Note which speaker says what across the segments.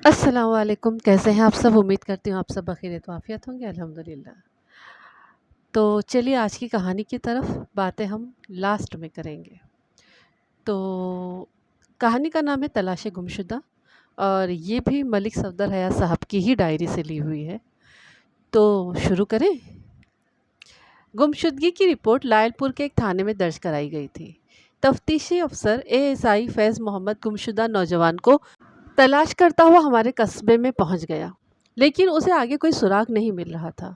Speaker 1: अस्सलाम वालेकुम। कैसे हैं आप सब? उम्मीद करती हूँ आप सब बखैरियत वाफ़ियत होंगे, अल्हम्दुलिल्लाह। तो चलिए आज की कहानी की तरफ बातें हम लास्ट में करेंगे। तो कहानी का नाम है तलाश गुमशुदा और ये भी मलिक सफदर हयात साहब की ही डायरी से ली हुई है। तो शुरू करें? गुमशुदगी की रिपोर्ट लायलपुर के एक थाने में दर्ज कराई गई थी। तफ्तीशी अफसर एएसआई फैज़ मोहम्मद गुमशुदा नौजवान को तलाश करता हुआ हमारे कस्बे में पहुंच गया, लेकिन उसे आगे कोई सुराग नहीं मिल रहा था।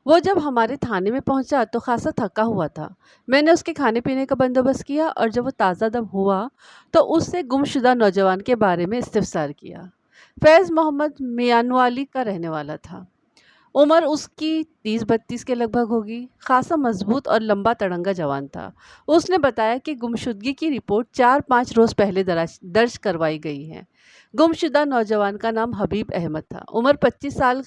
Speaker 1: वो जब हमारे थाने में पहुंचा तो खासा थका हुआ था। मैंने उसके खाने पीने का बंदोबस्त किया और जब वो ताज़ा दम हुआ तो उससे गुमशुदा नौजवान के बारे में इस्तफसार किया। फैज़ मोहम्मद मियानवाली का रहने वाला था। उम्र उसकी 30-32 के लगभग होगी। खासा मजबूत और लंबा तड़ंगा जवान था। उसने बताया कि गुमशुदगी की रिपोर्ट 4-5 रोज़ पहले दर्ज करवाई गई है। गुमशुदा नौजवान का नाम हबीब अहमद था। उम्र 25 साल,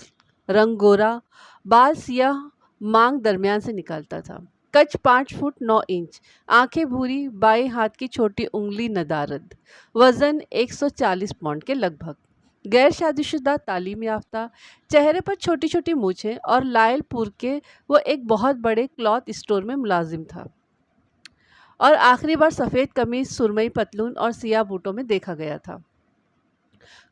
Speaker 1: रंग गोरा, बाल सियाह, मांग दरमियान से निकलता था। कद 5 फुट 9 इंच, आंखें भूरी, बाएं हाथ की छोटी उंगली नदारद, वज़न 140 पाउंड के लगभग, गैर शादीशुदा, तालीम याफ्ता, चेहरे पर छोटी छोटी मूछें और लायलपुर के वो एक बहुत बड़े क्लॉथ स्टोर में मुलाजिम था और आखिरी बार सफ़ेद कमीज, सुरमई पतलून और सियाह बूटों में देखा गया था।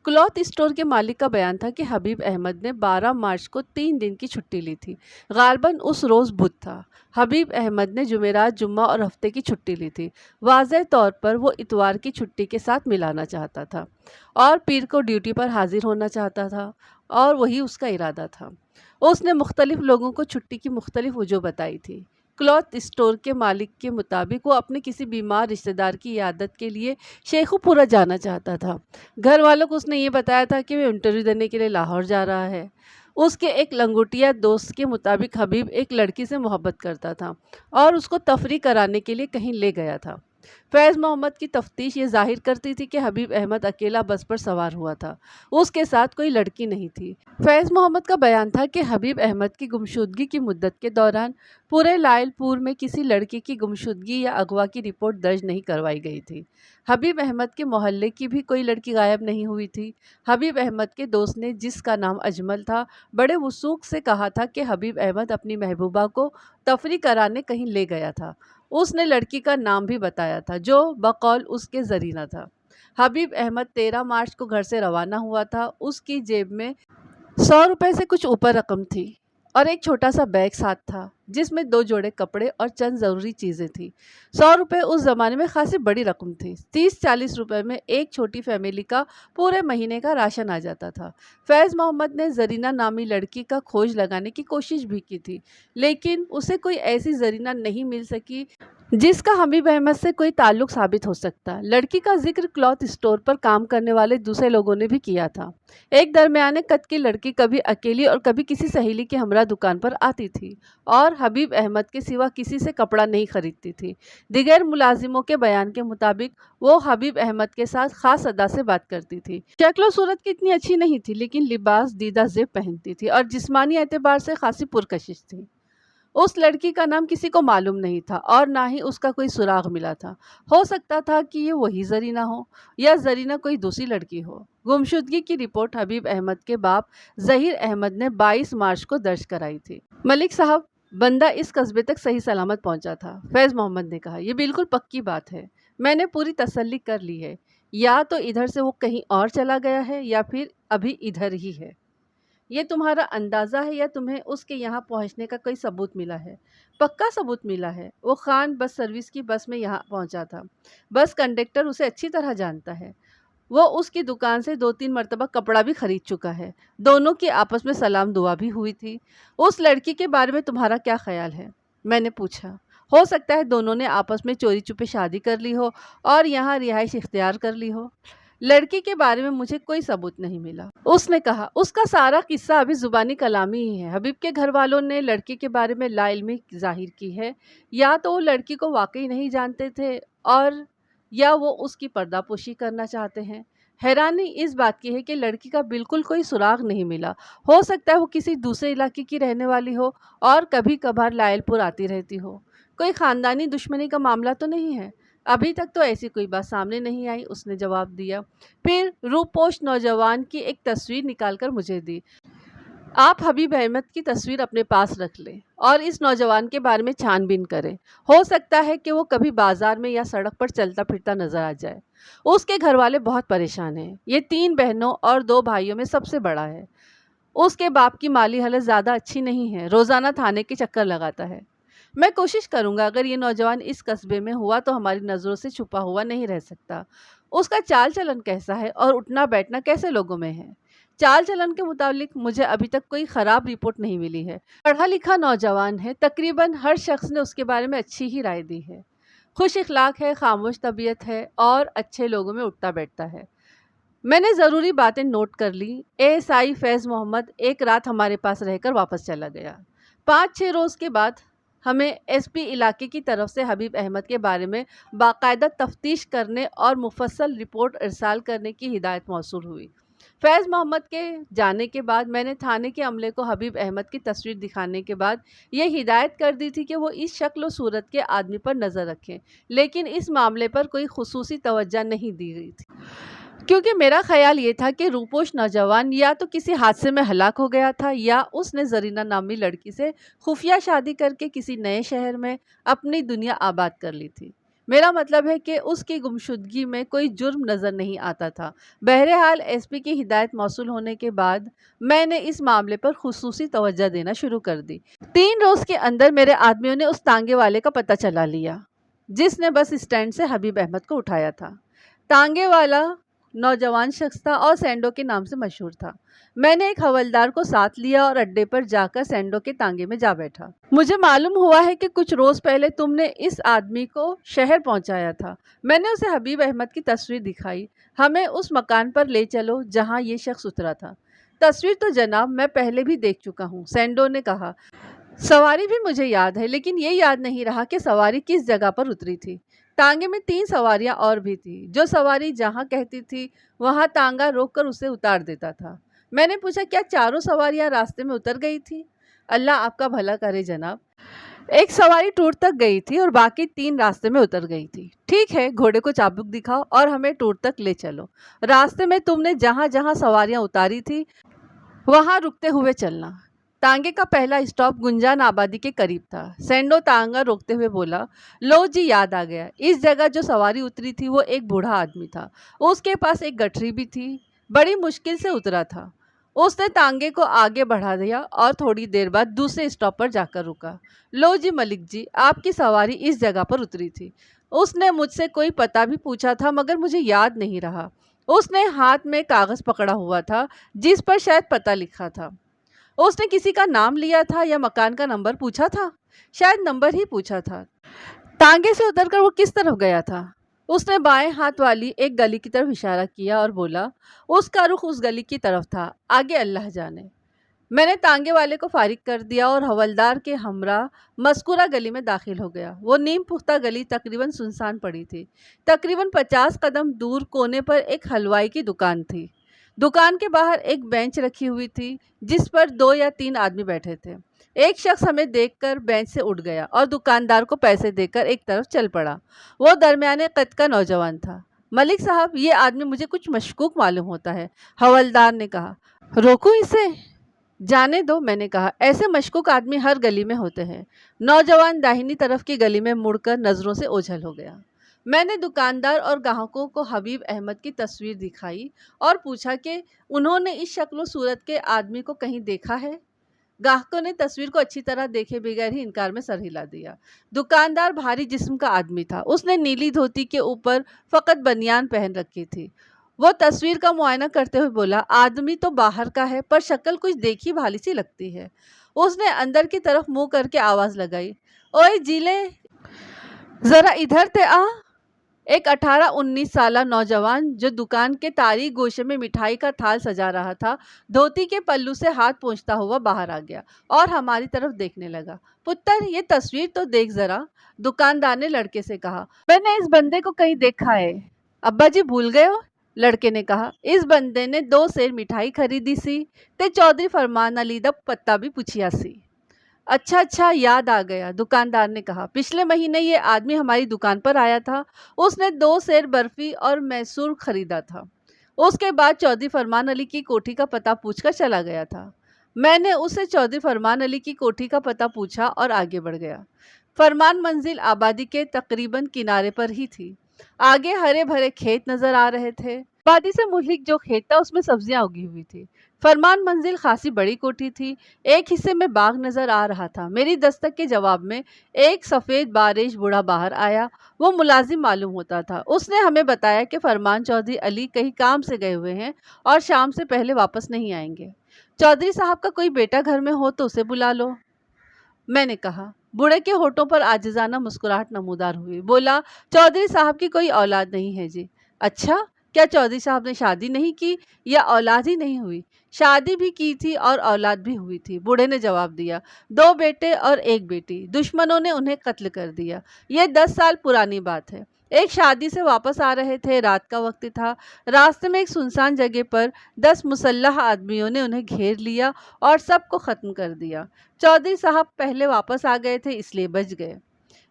Speaker 1: क्लॉथ स्टोर के मालिक का बयान था कि हबीब अहमद ने 12 मार्च को 3 दिन की छुट्टी ली थी। गालबन उस रोज़ बुध था। हबीब अहमद ने जुमेरात, जुम्मा और हफ्ते की छुट्टी ली थी। वाज़ेह तौर पर वो इतवार की छुट्टी के साथ मिलाना चाहता था और पीर को ड्यूटी पर हाजिर होना चाहता था और वही उसका इरादा था। उसने मुख्तलिफ लोगों को छुट्टी की मुख्तलिफ वजह बताई थी। क्लॉथ स्टोर के मालिक के मुताबिक वो अपने किसी बीमार रिश्तेदार की इयादत के लिए शेखुपुरा जाना चाहता था। घर वालों को उसने ये बताया था कि वो इंटरव्यू देने के लिए लाहौर जा रहा है। उसके एक लंगोटिया दोस्त के मुताबिक हबीब एक लड़की से मोहब्बत करता था और उसको तफरी कराने के लिए कहीं ले गया था। फैज़ मोहम्मद की तफ्तीश ये जाहिर करती थी कि हबीब अहमद अकेला बस पर सवार हुआ था। उसके साथ कोई लड़की नहीं थी। फैज़ मोहम्मद का बयान था कि हबीब अहमद की गुमशुदगी की मुद्दत के दौरान पूरे लायलपुर में किसी लड़की की गुमशुदगी या अगवा की रिपोर्ट दर्ज नहीं करवाई गई थी। हबीब अहमद के मोहल्ले की भी कोई लड़की गायब नहीं हुई थी। हबीब अहमद के दोस्त ने, जिसका नाम अजमल था, बड़े वसूख से कहा था कि हबीब अहमद अपनी महबूबा को तफरी कराने कहीं ले गया था। उसने लड़की का नाम भी बताया था जो बकौल उसके जरीना था। हबीब अहमद 13 मार्च को घर से रवाना हुआ था। उसकी जेब में 100 रुपए से कुछ ऊपर रकम थी और एक छोटा सा बैग साथ था जिसमें 2 जोड़े कपड़े और चंद ज़रूरी चीज़ें थी। 100 रुपये उस ज़माने में खासी बड़ी रकम थी। 30-40 रुपए में एक छोटी फैमिली का पूरे महीने का राशन आ जाता था। फैज़ मोहम्मद ने जरीना नामी लड़की का खोज लगाने की कोशिश भी की थी, लेकिन उसे कोई ऐसी जरीना नहीं मिल सकी जिसका हबीब अहमद से कोई ताल्लुक साबित हो सकता। लड़की का जिक्र क्लॉथ स्टोर पर काम करने वाले दूसरे लोगों ने भी किया था। एक दरमियाने कद की लड़की कभी अकेली और कभी किसी सहेली के हमरा दुकान पर आती थी और हबीब अहमद के सिवा किसी से कपड़ा नहीं खरीदती थी। दिगर मुलाजिमों के बयान के मुताबिक वो हबीब अहमद के साथ खास अदा से बात करती थी। शक्ल सूरत की इतनी अच्छी नहीं थी, लेकिन लिबास दीदा ज़ेब पहनती थी और जिस्मानी एतबार से खासी पुरकशिश थी। उस लड़की का नाम किसी को मालूम नहीं था और ना ही उसका कोई सुराग मिला था। हो सकता था कि ये वही जरीना हो या जरीना कोई दूसरी लड़की हो। गुमशुदगी की रिपोर्ट हबीब अहमद के बाप जहीर अहमद ने 22 मार्च को दर्ज कराई थी। मलिक साहब, बंदा इस कस्बे तक सही सलामत पहुंचा था, फैज़ मोहम्मद ने कहा। यह बिल्कुल पक्की बात है। मैंने पूरी तसल्ली कर ली है। या तो इधर से वो कहीं और चला गया है या फिर अभी इधर ही है। ये तुम्हारा अंदाज़ा है या तुम्हें उसके यहाँ पहुँचने का कोई सबूत मिला है? पक्का सबूत मिला है। वो खान बस सर्विस की बस में यहाँ पहुँचा था। बस कंडक्टर उसे अच्छी तरह जानता है। वो उसकी दुकान से 2-3 मरतबा कपड़ा भी खरीद चुका है। दोनों की आपस में सलाम दुआ भी हुई थी। उस लड़की के बारे में तुम्हारा क्या ख्याल है? मैंने पूछा। हो सकता है दोनों ने आपस में चोरी छुपे शादी कर ली हो और यहाँ रिहाइश इख्तियार कर ली हो। लड़की के बारे में मुझे कोई सबूत नहीं मिला, उसने कहा। उसका सारा किस्सा अभी जुबानी कलामी ही है। हबीब के घर वालों ने लड़की के बारे में लाइल्मी जाहिर की है। या तो वो लड़की को वाकई नहीं जानते थे और या वो उसकी पर्दापोशी करना चाहते हैं। हैरानी इस बात की है कि लड़की का बिल्कुल कोई सुराग नहीं मिला। हो सकता है वो किसी दूसरे इलाके की रहने वाली हो और कभी कभार लायलपुर आती रहती हो। कोई ख़ानदानी दुश्मनी का मामला तो नहीं है? अभी तक तो ऐसी कोई बात सामने नहीं आई, उसने जवाब दिया। फिर रूपोश नौजवान की एक तस्वीर निकालकर मुझे दी। आप हबीब अहमद की तस्वीर अपने पास रख लें और इस नौजवान के बारे में छानबीन करें। हो सकता है कि वो कभी बाजार में या सड़क पर चलता फिरता नजर आ जाए। उसके घर वाले बहुत परेशान हैं। ये 3 बहनों और 2 भाइयों में सबसे बड़ा है। उसके बाप की माली हालत ज़्यादा अच्छी नहीं है, रोज़ाना थाने के चक्कर लगाता है। मैं कोशिश करूंगा, अगर ये नौजवान इस कस्बे में हुआ तो हमारी नज़रों से छुपा हुआ नहीं रह सकता। उसका चाल चलन कैसा है और उठना बैठना कैसे लोगों में है? चाल चलन के मुताबिक मुझे अभी तक कोई ख़राब रिपोर्ट नहीं मिली है। पढ़ा लिखा नौजवान है, तकरीबन हर शख्स ने उसके बारे में अच्छी ही राय दी है। खुश इखलाक है, खामोश तबीयत है और अच्छे लोगों में उठता बैठता है। मैंने ज़रूरी बातें नोट कर ली। एएसआई फैज़ मोहम्मद एक रात हमारे पास रहकर वापस चला गया। 5-6 रोज़ के बाद हमें एसपी इलाके की तरफ से हबीब अहमद के बारे में बाकायदा तफ्तीश करने और मुफस्सल रिपोर्ट इरसाल करने की हिदायत मौसूल हुई। फैज़ मोहम्मद के जाने के बाद मैंने थाने के अमले को हबीब अहमद की तस्वीर दिखाने के बाद ये हिदायत कर दी थी कि वो इस शक्ल व सूरत के आदमी पर नज़र रखें, लेकिन इस मामले पर कोई खुसूसी तवज्जो नहीं दी गई थी, क्योंकि मेरा ख्याल ये था कि रूपोश नौजवान या तो किसी हादसे में हलाक हो गया था या उसने जरीना नामी लड़की से खुफिया शादी करके किसी नए शहर में अपनी दुनिया आबाद कर ली थी। मेरा मतलब है कि उसकी गुमशुदगी में कोई जुर्म नज़र नहीं आता था। बहरहाल एसपी की हिदायत मौसूल होने के बाद मैंने इस मामले पर खुसूसी तवज्जो देना शुरू कर दी। 3 रोज़ के अंदर मेरे आदमियों ने उस तांगे वाले का पता चला लिया जिसने बस स्टैंड से हबीब अहमद को उठाया था। तांगे वाला नौजवान शख्स था और सैंडो के नाम से मशहूर था। मैंने एक हवलदार को साथ लिया और अड्डे पर जाकर सैंडो के तांगे में जा बैठा। मुझे मालूम हुआ है कि कुछ रोज पहले तुमने इस आदमी को शहर पहुंचाया था। मैंने उसे हबीब अहमद की तस्वीर दिखाई। हमें उस मकान पर ले चलो जहां ये शख्स उतरा था। तस्वीर तो जनाब मैं पहले भी देख चुका हूँ, सैंडो ने कहा। सवारी भी मुझे याद है, लेकिन ये याद नहीं रहा कि सवारी किस जगह पर उतरी थी। तांगे में 3 सवारियां और भी थी। जो सवारी जहां कहती थी वहां तांगा रोककर उसे उतार देता था। मैंने पूछा, क्या चारों सवारियां रास्ते में उतर गई थी? अल्लाह आपका भला करे जनाब। एक सवारी टूर तक गई थी और बाकी 3 रास्ते में उतर गई थी। ठीक है, घोड़े को चाबुक दिखाओ और हमें टूर तक ले चलो। रास्ते में तुमने जहां जहां सवारियां उतारी थी वहां रुकते हुए चलना। तांगे का पहला स्टॉप गुंजान आबादी के करीब था। सैंडो तांगा रोकते हुए बोला, लो जी याद आ गया। इस जगह जो सवारी उतरी थी वो एक बूढ़ा आदमी था। उसके पास एक गठरी भी थी। बड़ी मुश्किल से उतरा था। उसने तांगे को आगे बढ़ा दिया और थोड़ी देर बाद दूसरे स्टॉप पर जाकर रुका। लो जी मलिक जी, आपकी सवारी इस जगह पर उतरी थी। उसने मुझसे कोई पता भी पूछा था मगर मुझे याद नहीं रहा। उसने हाथ में कागज़ पकड़ा हुआ था जिस पर शायद पता लिखा था। उसने किसी का नाम लिया था या मकान का नंबर पूछा था? शायद नंबर ही पूछा था। तांगे से उतरकर वो किस तरफ गया था? उसने बाएं हाथ वाली एक गली की तरफ इशारा किया और बोला, उसका रुख उस गली की तरफ था, आगे अल्लाह जाने। मैंने तांगे वाले को फारिग कर दिया और हवलदार के हमरा मस्कुरा गली में दाखिल हो गया। वो नीम पुख्ता गली तकरीबन सुनसान पड़ी थी। तकरीबन 50 कदम दूर कोने पर एक हलवाई की दुकान थी। दुकान के बाहर एक बेंच रखी हुई थी जिस पर 2 या 3 आदमी बैठे थे। एक शख्स हमें देखकर बेंच से उठ गया और दुकानदार को पैसे देकर एक तरफ चल पड़ा। वो दरमियाने कद का नौजवान था। मलिक साहब, ये आदमी मुझे कुछ मशकूक मालूम होता है, हवलदार ने कहा। रोकूं इसे? जाने दो, मैंने कहा। ऐसे मशकूक आदमी हर गली में होते हैं। नौजवान दाहिनी तरफ की गली में मुड़कर नज़रों से ओझल हो गया। मैंने दुकानदार और ग्राहकों को हबीब अहमद की तस्वीर दिखाई और पूछा कि उन्होंने इस शक्ल सूरत के आदमी को कहीं देखा है। ग्राहकों ने तस्वीर को अच्छी तरह देखे बगैर ही इनकार में सर हिला दिया। दुकानदार भारी जिस्म का आदमी था। उसने नीली धोती के ऊपर फ़कत बनियान पहन रखी थी। वो तस्वीर का मुआयना करते हुए बोला, आदमी तो बाहर का है पर शक्ल कुछ देखी भाली सी लगती है। उसने अंदर की तरफ मुंह करके आवाज़ लगाई, ओए जीले, ज़रा इधर ते आ। एक 18-19 साला नौजवान जो दुकान के तारीख गोशे में मिठाई का थाल सजा रहा था, धोती के पल्लू से हाथ पोंछता हुआ बाहर आ गया और हमारी तरफ देखने लगा। पुत्र, ये तस्वीर तो देख जरा, दुकानदार ने लड़के से कहा। मैंने इस बंदे को कहीं देखा है। अब्बा जी भूल गए हो? लड़के ने कहा। इस बंदे ने 2 सेर मिठाई खरीदी सी ते चौधरी फरमान अली दा पत्ता भी पूछिया सी। अच्छा याद आ गया, दुकानदार ने कहा। पिछले महीने ये आदमी हमारी दुकान पर आया था। उसने 2 सेर बर्फी और मैसूर खरीदा था। उसके बाद चौधरी फरमान अली की कोठी का पता पूछकर चला गया था। मैंने उससे चौधरी फरमान अली की कोठी का पता पूछा और आगे बढ़ गया। फरमान मंजिल आबादी के तकरीबन किनारे पर ही थी। आगे हरे भरे खेत नजर आ रहे थे। आबादी से मुल्हिक जो खेत था उसमें सब्जियां उगी हुई थी। फरमान मंजिल खासी बड़ी कोठी थी। एक हिस्से में बाग नजर आ रहा था। मेरी दस्तक के जवाब में एक सफ़ेद बारिश बूढ़ा बाहर आया। वो मुलाजिम मालूम होता था। उसने हमें बताया कि फरमान चौधरी अली कहीं काम से गए हुए हैं और शाम से पहले वापस नहीं आएंगे। चौधरी साहब का कोई बेटा घर में हो तो उसे बुला लो, मैंने कहा। बूढ़े के होठों पर आजिजाना मुस्कुराहट नमूदार हुई। बोला, चौधरी साहब की कोई औलाद नहीं है जी। अच्छा, क्या चौधरी साहब ने शादी नहीं की या औलाद ही नहीं हुई? शादी भी की थी और औलाद भी हुई थी, बूढ़े ने जवाब दिया। 2 बेटे और 1 बेटी। दुश्मनों ने उन्हें कत्ल कर दिया। ये 10 साल पुरानी बात है। एक शादी से वापस आ रहे थे, रात का वक्त था। रास्ते में एक सुनसान जगह पर 10 मुसल्लह आदमियों ने उन्हें घेर लिया और सबको ख़त्म कर दिया। चौधरी साहब पहले वापस आ गए थे इसलिए बच गए।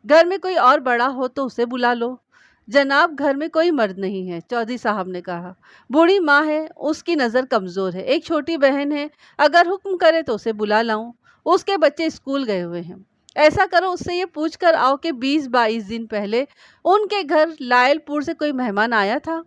Speaker 1: घर में कोई और बड़ा हो तो उसे बुला लो। जनाब, घर में कोई मर्द नहीं है, चौधरी साहब ने कहा। बूढ़ी माँ है, उसकी नज़र कमज़ोर है। एक छोटी बहन है, अगर हुक्म करे तो उसे बुला लाऊं। उसके बच्चे स्कूल गए हुए हैं। ऐसा करो, उससे ये पूछ कर आओ कि 20-22 दिन पहले उनके घर लायलपुर से कोई मेहमान आया था।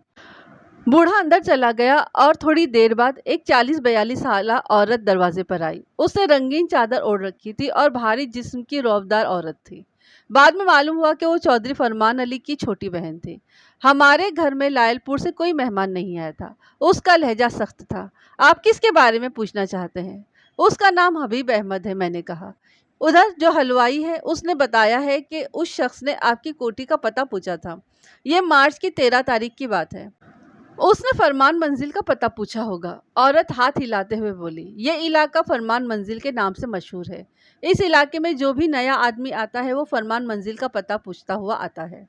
Speaker 1: बूढ़ा अंदर चला गया और थोड़ी देर बाद एक 40-42 साल औरत दरवाजे पर आई। उसने रंगीन चादर ओढ़ रखी थी और भारी जिस्म की रौबदार औरत थी। बाद में मालूम हुआ कि वो चौधरी फरमान अली की छोटी बहन थी। हमारे घर में लायलपुर से कोई मेहमान नहीं आया था। उसका लहजा सख्त था। आप किसके बारे में पूछना चाहते हैं? उसका नाम हबीब अहमद है, मैंने कहा। उधर जो हलवाई है उसने बताया है कि उस शख्स ने आपकी कोठी का पता पूछा था। ये मार्च की 13 तारीख की बात है। उसने फरमान मंजिल का पता पूछा होगा, औरत हाथ हिलाते हुए बोली। ये इलाका फरमान मंजिल के नाम से मशहूर है। इस इलाके में जो भी नया आदमी आता है वो फरमान मंजिल का पता पूछता हुआ आता है।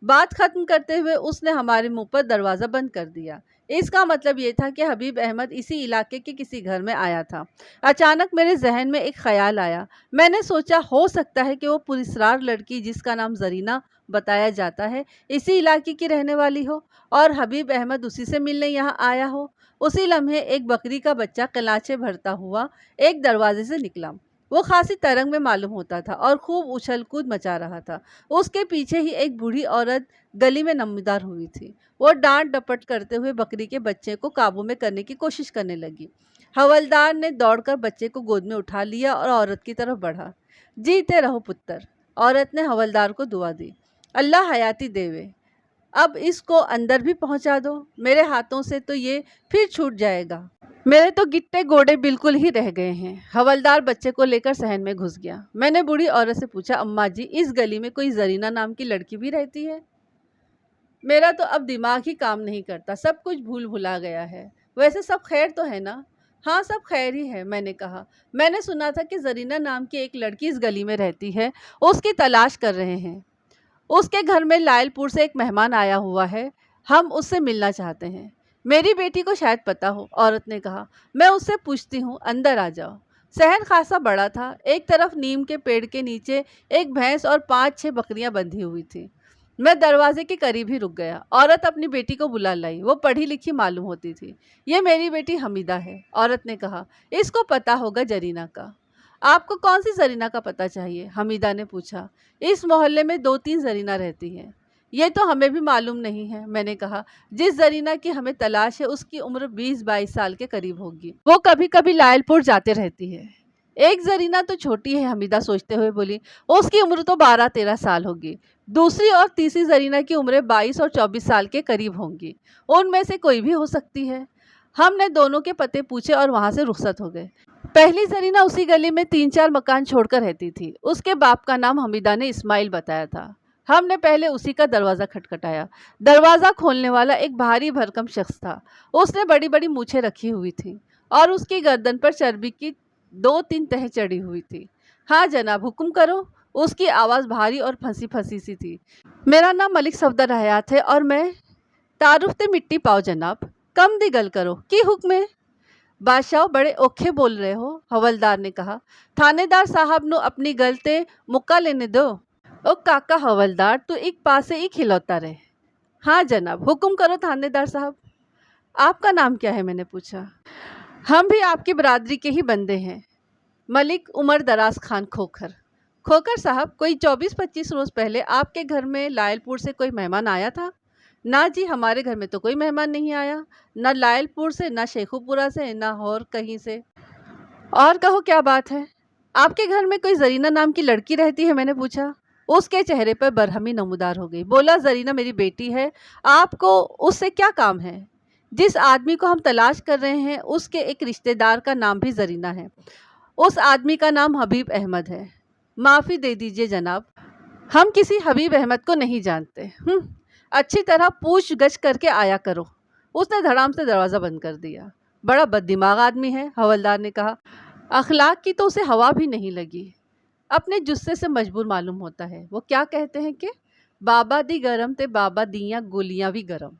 Speaker 1: बात खत्म करते हुए उसने हमारे मुंह पर दरवाज़ा बंद कर दिया। इसका मतलब ये था कि हबीब अहमद इसी इलाके के किसी घर में आया था। अचानक मेरे जहन में एक ख्याल आया। मैंने सोचा, हो सकता है कि वो पुरस्कार लड़की जिसका नाम जरीना बताया जाता है इसी इलाके की रहने वाली हो और हबीब अहमद उसी से मिलने यहाँ आया हो। उसी लम्हे एक बकरी का बच्चा कलाचे भरता हुआ एक दरवाजे से निकला। वो खासी तरंग में मालूम होता था और खूब उछल कूद मचा रहा था। उसके पीछे ही एक बूढ़ी औरत गली में नमदार हुई थी। वो डांट डपट करते हुए बकरी के बच्चे को काबू में करने की कोशिश करने लगी। हवलदार ने दौड़कर बच्चे को गोद में उठा लिया और औरत की तरफ बढ़ा। जीते रहो पुत्र, औरत ने हवलदार को दुआ दी। अल्लाह हयाती देवे। अब इसको अंदर भी पहुंचा दो, मेरे हाथों से तो ये फिर छूट जाएगा। मेरे तो गिट्टे गोड़े बिल्कुल ही रह गए हैं। हवलदार बच्चे को लेकर सहन में घुस गया। मैंने बूढ़ी औरत से पूछा, अम्मा जी, इस गली में कोई जरीना नाम की लड़की भी रहती है? मेरा तो अब दिमाग ही काम नहीं करता, सब कुछ भूल भुला गया है। वैसे सब खैर तो है ना? हाँ, सब खैर ही है, मैंने कहा। मैंने सुना था कि जरीना नाम की एक लड़की इस गली में रहती है, उसकी तलाश कर रहे हैं। उसके घर में लायलपुर से एक मेहमान आया हुआ है, हम उससे मिलना चाहते हैं। मेरी बेटी को शायद पता हो, औरत ने कहा। मैं उससे पूछती हूँ, अंदर आ जाओ। सहन खासा बड़ा था। एक तरफ नीम के पेड़ के नीचे एक भैंस और 5-6 बकरियां बंधी हुई थी। मैं दरवाजे के करीब ही रुक गया। औरत अपनी बेटी को बुला लाई। वो पढ़ी लिखी मालूम होती थी। ये मेरी बेटी हमीदा है, औरत ने कहा। इसको पता होगा जरीना का। आपको कौन सी जरीना का पता चाहिए? हमीदा ने पूछा। इस मोहल्ले में 2-3 जरीना रहती हैं। ये तो हमें भी मालूम नहीं है, मैंने कहा। जिस जरीना की हमें तलाश है उसकी उम्र 20-22 साल के करीब होगी। वो कभी कभी लायलपुर जाते रहती है। एक जरीना तो छोटी है, हमीदा सोचते हुए बोली। उसकी उम्र तो 12-13 साल होगी। दूसरी और तीसरी जरीना की उम्रें 22 और 24 साल के करीब होंगी। उनमें से कोई भी हो सकती है। हमने दोनों के पते पूछे और वहाँ से रुखसत हो गए। पहली जरीना उसी गली में 3-4 मकान छोड़कर रहती थी। उसके बाप का नाम हमीदा ने इस्माइल बताया था। हमने पहले उसी का दरवाज़ा खटखटाया। दरवाज़ा खोलने वाला एक भारी भरकम शख्स था। उसने बड़ी बड़ी मूछें रखी हुई थी और उसकी गर्दन पर चर्बी की 2-3 तह चढ़ी हुई थी। हाँ जनाब, हुक्म करो। उसकी आवाज़ भारी और फंसी फंसी सी थी। मेरा नाम मलिक सफदर हयात है और मैं तारुफ ते मिट्टी पाओ जनाब। कम दी गल करो, की हुक्म है? بادشاہ بڑے اوکھے بول رہے ہو، حوالدار نے کہا۔ تھانے دار صاحب نو اپنی گل تے مکا لینے دو۔ او کاکا حوالدار، تو ایک پاسے ہی کھلوتا رہے۔ ہاں جناب، حکم کرو تھانے دار صاحب۔ آپ کا نام کیا ہے؟ میں نے پوچھا۔ ہم بھی آپ کی برادری کے ہی بندے ہیں، ملک عمر دراز خان کھوکھر۔ کھوکھر صاحب، کوئی 24-25 روز پہلے آپ کے گھر میں لائل پور سے کوئی مہمان آیا تھا؟ نہ جی، ہمارے گھر میں تو کوئی مہمان نہیں آیا، نہ لائل پور سے، نہ شیخو پورہ سے، نہ اور کہیں سے۔ اور کہو، کیا بات ہے؟ آپ کے گھر میں کوئی زرینہ نام کی لڑکی رہتی ہے؟ میں نے پوچھا۔ اس کے چہرے پر برہمی نمودار ہو گئی۔ بولا، زرینہ میری بیٹی ہے، آپ کو اس سے کیا کام ہے؟ جس آدمی کو ہم تلاش کر رہے ہیں اس کے ایک رشتہ دار کا نام بھی زرینہ ہے۔ اس آدمی کا نام حبیب احمد ہے۔ معافی دے دیجئے جناب، ہم کسی حبیب احمد کو نہیں جانتے۔ اچھی طرح پوچھ گچھ کر کے آیا کرو۔ اس نے دھڑام سے دروازہ بند کر دیا۔ بڑا بد دماغ آدمی ہے، حوالدار نے کہا۔ اخلاق کی تو اسے ہوا بھی نہیں لگی، اپنے جسے سے مجبور معلوم ہوتا ہے۔ وہ کیا کہتے ہیں کہ بابا دی گرم تے بابا دیاں گولیاں بھی گرم۔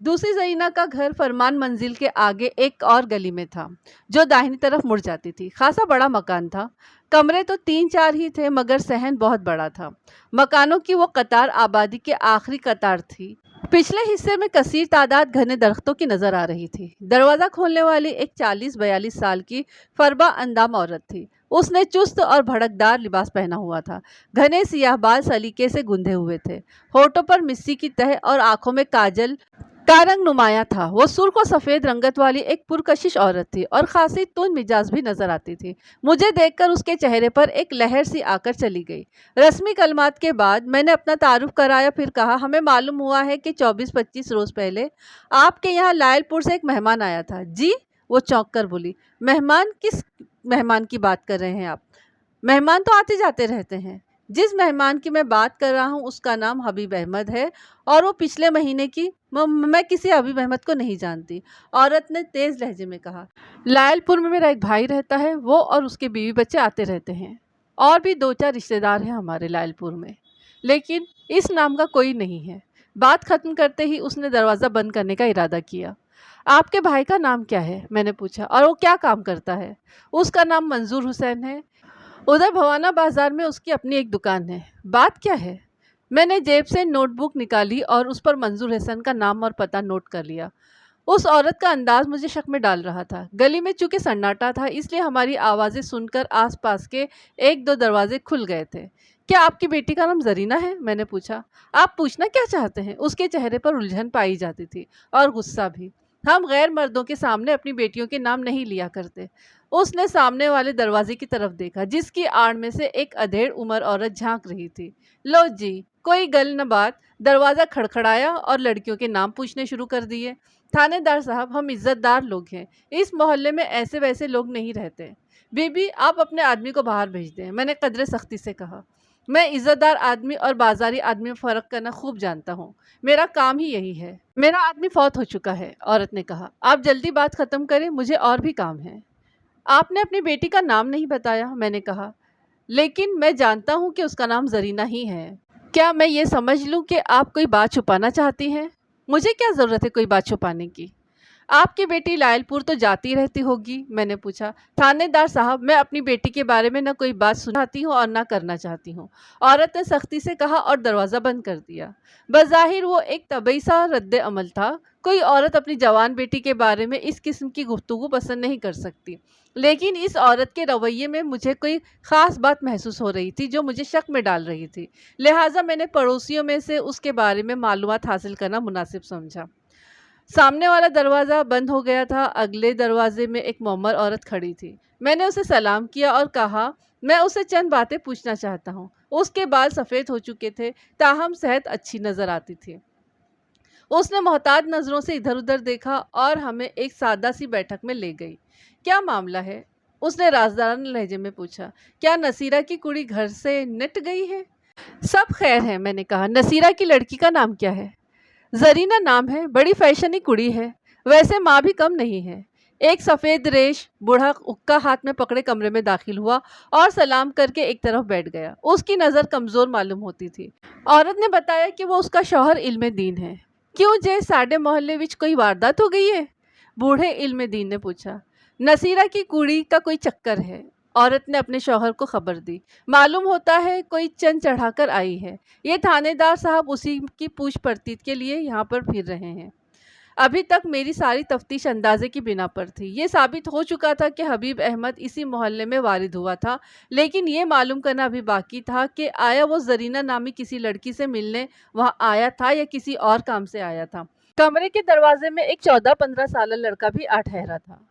Speaker 1: دوسری زرینہ کا گھر فرمان منزل کے آگے ایک اور گلی میں تھا جو داہنی طرف مڑ جاتی تھی۔ خاصا بڑا مکان تھا، کمرے تو 3-4 ہی تھے مگر صحن بہت بڑا تھا۔ مکانوں کی وہ قطار آبادی کے آخری قطار تھی۔ پچھلے حصے میں کثیر تعداد گھنے درختوں کی نظر آ رہی تھی۔ دروازہ کھولنے والی ایک 40-42 سال کی فربا اندام عورت تھی۔ اس نے چست اور بھڑکدار لباس پہنا ہوا تھا۔ گھنے سیاہ بال سلیقے سے گندھے ہوئے تھے، ہونٹوں پر مسی کی تہ اور آنکھوں میں کاجل کا رنگ نمایاں تھا۔ وہ سرخ و سفید رنگت والی ایک پرکشش عورت تھی اور خاصی تند مزاج بھی نظر آتی تھی۔ مجھے دیکھ کر اس کے چہرے پر ایک لہر سی آ کر چلی گئی۔ رسمی کلمات کے بعد میں نے اپنا تعارف کرایا، پھر کہا، ہمیں معلوم ہوا ہے کہ 24-25 روز پہلے آپ کے یہاں لائل پور سے ایک مہمان آیا تھا۔ جی؟ وہ چونک کر بولی۔ مہمان؟ کس مہمان کی بات کر رہے ہیں آپ؟ مہمان تو آتے جاتے رہتے ہیں۔ جس مہمان کی میں بات کر رہا ہوں اس کا نام حبیب احمد ہے اور وہ پچھلے مہینے کی میں کسی حبیب احمد کو نہیں جانتی، عورت نے تیز لہجے میں کہا۔ لائل پور میں میرا ایک بھائی رہتا ہے، وہ اور اس کے بیوی بچے آتے رہتے ہیں، اور بھی 2-4 رشتہ دار ہیں ہمارے لائل پور میں، لیکن اس نام کا کوئی نہیں ہے۔ بات ختم کرتے ہی اس نے دروازہ بند کرنے کا ارادہ کیا۔ آپ کے بھائی کا نام کیا ہے؟ میں نے پوچھا۔ اور وہ کیا کام کرتا ہے؟ اس کا نام منظور حسین ہے، ادھر بھوانا بازار میں اس کی اپنی ایک دکان ہے۔ بات کیا ہے؟ میں نے جیب سے نوٹ بک نکالی اور اس پر منظور حسین کا نام اور پتہ نوٹ کر لیا۔ اس عورت کا انداز مجھے شک میں ڈال رہا تھا۔ گلی میں چونکہ سناٹا تھا اس لیے ہماری آوازیں سن کر آس پاس کے 1-2 دروازے کھل گئے تھے۔ کیا آپ کی بیٹی کا نام زرینہ ہے؟ میں نے پوچھا۔ آپ پوچھنا کیا چاہتے ہیں؟ اس کے چہرے پر الجھن پائی جاتی تھی اور غصہ بھی۔ ہم غیر مردوں کے سامنے اپنی بیٹیوں کے نام نہیں لیا کرتے۔ اس نے سامنے والے دروازے کی طرف دیکھا جس کی آڑ میں سے ایک ادھیڑ عمر عورت جھانک رہی تھی۔ لو جی، کوئی گل نہ بات، دروازہ کھڑکھڑایا اور لڑکیوں کے نام پوچھنے شروع کر دیے۔ تھانے دار صاحب، ہم عزت دار لوگ ہیں، اس محلے میں ایسے ویسے لوگ نہیں رہتے۔ بی بی، آپ اپنے آدمی کو باہر بھیج دیں، میں نے قدرے سختی سے کہا۔ میں عزت دار آدمی اور بازاری آدمی میں فرق کرنا خوب جانتا ہوں، میرا کام ہی یہی ہے۔ میرا آدمی فوت ہو چکا ہے، عورت نے کہا۔ آپ جلدی بات ختم کریں، مجھے اور بھی کام ہے۔ آپ نے اپنی بیٹی کا نام نہیں بتایا، میں نے کہا، لیکن میں جانتا ہوں کہ اس کا نام زرینہ ہی ہے۔ کیا میں یہ سمجھ لوں کہ آپ کوئی بات چھپانا چاہتی ہیں؟ مجھے کیا ضرورت ہے کوئی بات چھپانے کی؟ آپ کی بیٹی لائل پور تو جاتی رہتی ہوگی، میں نے پوچھا۔ تھانے دار صاحب، میں اپنی بیٹی کے بارے میں نہ کوئی بات سننا چاہتی ہوں اور نہ کرنا چاہتی ہوں، عورت نے سختی سے کہا اور دروازہ بند کر دیا۔ بظاہر وہ ایک طبعی سا رد عمل تھا۔ کوئی عورت اپنی جوان بیٹی کے بارے میں اس قسم کی گفتگو پسند نہیں کر سکتی، لیکن اس عورت کے رویے میں مجھے کوئی خاص بات محسوس ہو رہی تھی جو مجھے شک میں ڈال رہی تھی، لہٰذا میں نے پڑوسیوں میں سے اس کے بارے میں معلومات حاصل کرنا مناسب سمجھا۔ سامنے والا دروازہ بند ہو گیا تھا۔ اگلے دروازے میں ایک معمر عورت کھڑی تھی۔ میں نے اسے سلام کیا اور کہا، میں اسے چند باتیں پوچھنا چاہتا ہوں۔ اس کے بال سفید ہو چکے تھے، تاہم صحت اچھی نظر آتی تھی۔ اس نے محتاط نظروں سے ادھر ادھر دیکھا اور ہمیں ایک سادہ سی بیٹھک میں لے گئی۔ کیا معاملہ ہے؟ اس نے رازدارانہ لہجے میں پوچھا۔ کیا نصیرہ کی کڑی گھر سے نٹ گئی ہے؟ سب خیر ہے، میں نے کہا۔ نصیرہ کی لڑکی کا نام کیا ہے؟ زرینہ نام ہے، بڑی فیشنی کڑی ہے، ویسے ماں بھی کم نہیں ہے۔ ایک سفید ریش بوڑھا اکا ہاتھ میں پکڑے کمرے میں داخل ہوا اور سلام کر کے ایک طرف بیٹھ گیا۔ اس کی نظر کمزور معلوم ہوتی تھی۔ عورت نے بتایا کہ وہ اس کا شوہر علم دین ہے۔ کیوں جے ساڈے محلے وچ کوئی واردات ہو گئی ہے؟ बूढ़े इल्म दीन ने पूछा। नसीरा की कुड़ी का कोई चक्कर है, औरत ने अपने शौहर को खबर दी। मालूम होता है कोई चंद चढ़ाकर आई है। ये थानेदार साहब उसी की पूछ परतीत के लिए यहाँ पर फिर रहे हैं। अभी तक मेरी सारी तफ्तीश अंदाजे की बिना पर थी। ये साबित हो चुका था कि हबीब अहमद इसी मोहल्ले में वारिद हुआ था, लेकिन ये मालूम करना अभी बाकी था कि आया वो जरीना नामी किसी लड़की से मिलने वहाँ आया था या किसी और काम से आया था। कमरे के दरवाजे में एक 14-15 साल लड़का भी आ ठहरा था।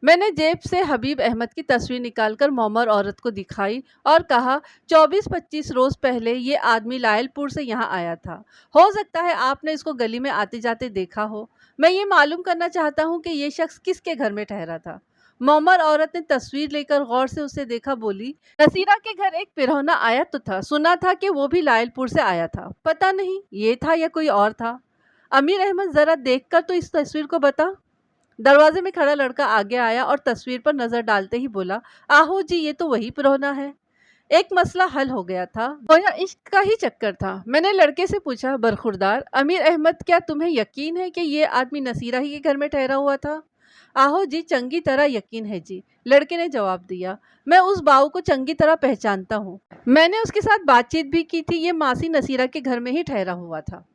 Speaker 1: मैंने जेब से हबीब अहमद की तस्वीर निकालकर मोमर औरत को दिखाई और कहा, 24-25 रोज़ पहले ये आदमी लायलपुर से यहाँ आया था। हो सकता है आपने इसको गली में आते जाते देखा हो। मैं ये मालूम करना चाहता हूँ कि ये शख्स किसके घर में ठहरा था। मोमर औरत ने तस्वीर लेकर गौर से उसे देखा, बोली, नसीरा के घर एक पिरौना आया तो था, सुना था कि वो भी लायलपुर से आया था। पता नहीं ये था या कोई और था। अमीर अहमद ज़रा देखकर तो इस तस्वीर को बता। दरवाजे में खड़ा लड़का आगे आया और तस्वीर पर नजर डालते ही बोला, आहो जी, ये तो वही पिरौना है। एक मसला हल हो गया था। गोया इश्क का ही चक्कर था। मैंने लड़के से पूछा, बरखुरदार अमीर अहमद, क्या तुम्हें यकीन है कि ये आदमी नसीरा ही के घर में ठहरा हुआ था? आहो जी, चंगी तरह यकीन है जी, लड़के ने जवाब दिया। मैं उस बाऊ को चंगी तरह पहचानता हूँ, मैंने उसके साथ बातचीत भी की थी। ये मासी नसीरा के घर में ही ठहरा हुआ था।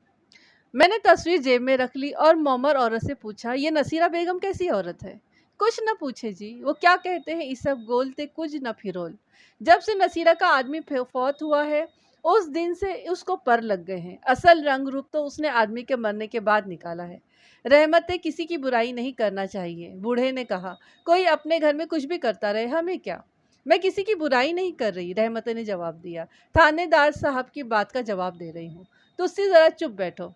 Speaker 1: मैंने तस्वीर जेब में रख ली और मोमर औरत से पूछा, ये नसीरा बेगम कैसी औरत है? कुछ न पूछे जी, वो क्या कहते हैं, इस सब गोलते कुछ न फिरोल। जब से नसीरा का आदमी फौत हुआ है उस दिन से उसको पर लग गए हैं। असल रंग रूप तो उसने आदमी के मरने के बाद निकाला है। रहमतें किसी की बुराई नहीं करना चाहिए, बूढ़े ने कहा। कोई अपने घर में कुछ भी करता रहे, हमें क्या। मैं किसी की बुराई नहीं कर रही, रहमतें ने जवाब दिया। थानेदार साहब की बात का जवाब दे रही हूँ। तुझसे ज़रा चुप बैठो।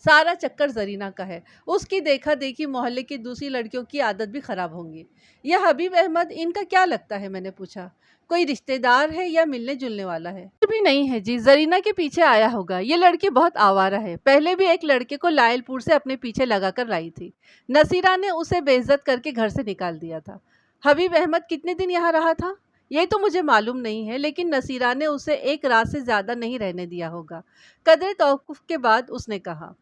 Speaker 1: सारा चक्कर जरीना का है। उसकी देखा देखी मोहल्ले की दूसरी लड़कियों की आदत भी खराब होंगी। यह हबीब अहमद, इनका क्या लगता है? मैंने पूछा। कोई रिश्तेदार है या मिलने जुलने वाला है? कुछ भी नहीं है जी, जरीना के पीछे आया होगा। ये लड़की बहुत आवारा है, पहले भी एक लड़के को लायलपुर से अपने पीछे लगाकर लाई थी। नसीरा ने उसे बेइज्जत करके घर से निकाल दिया था। हबीब अहमद कितने दिन यहाँ रहा था ये तो मुझे मालूम नहीं है, लेकिन नसीरा ने उसे एक रात से ज्यादा नहीं रहने दिया होगा। कदरे तौकुफ के बाद उसने कहा,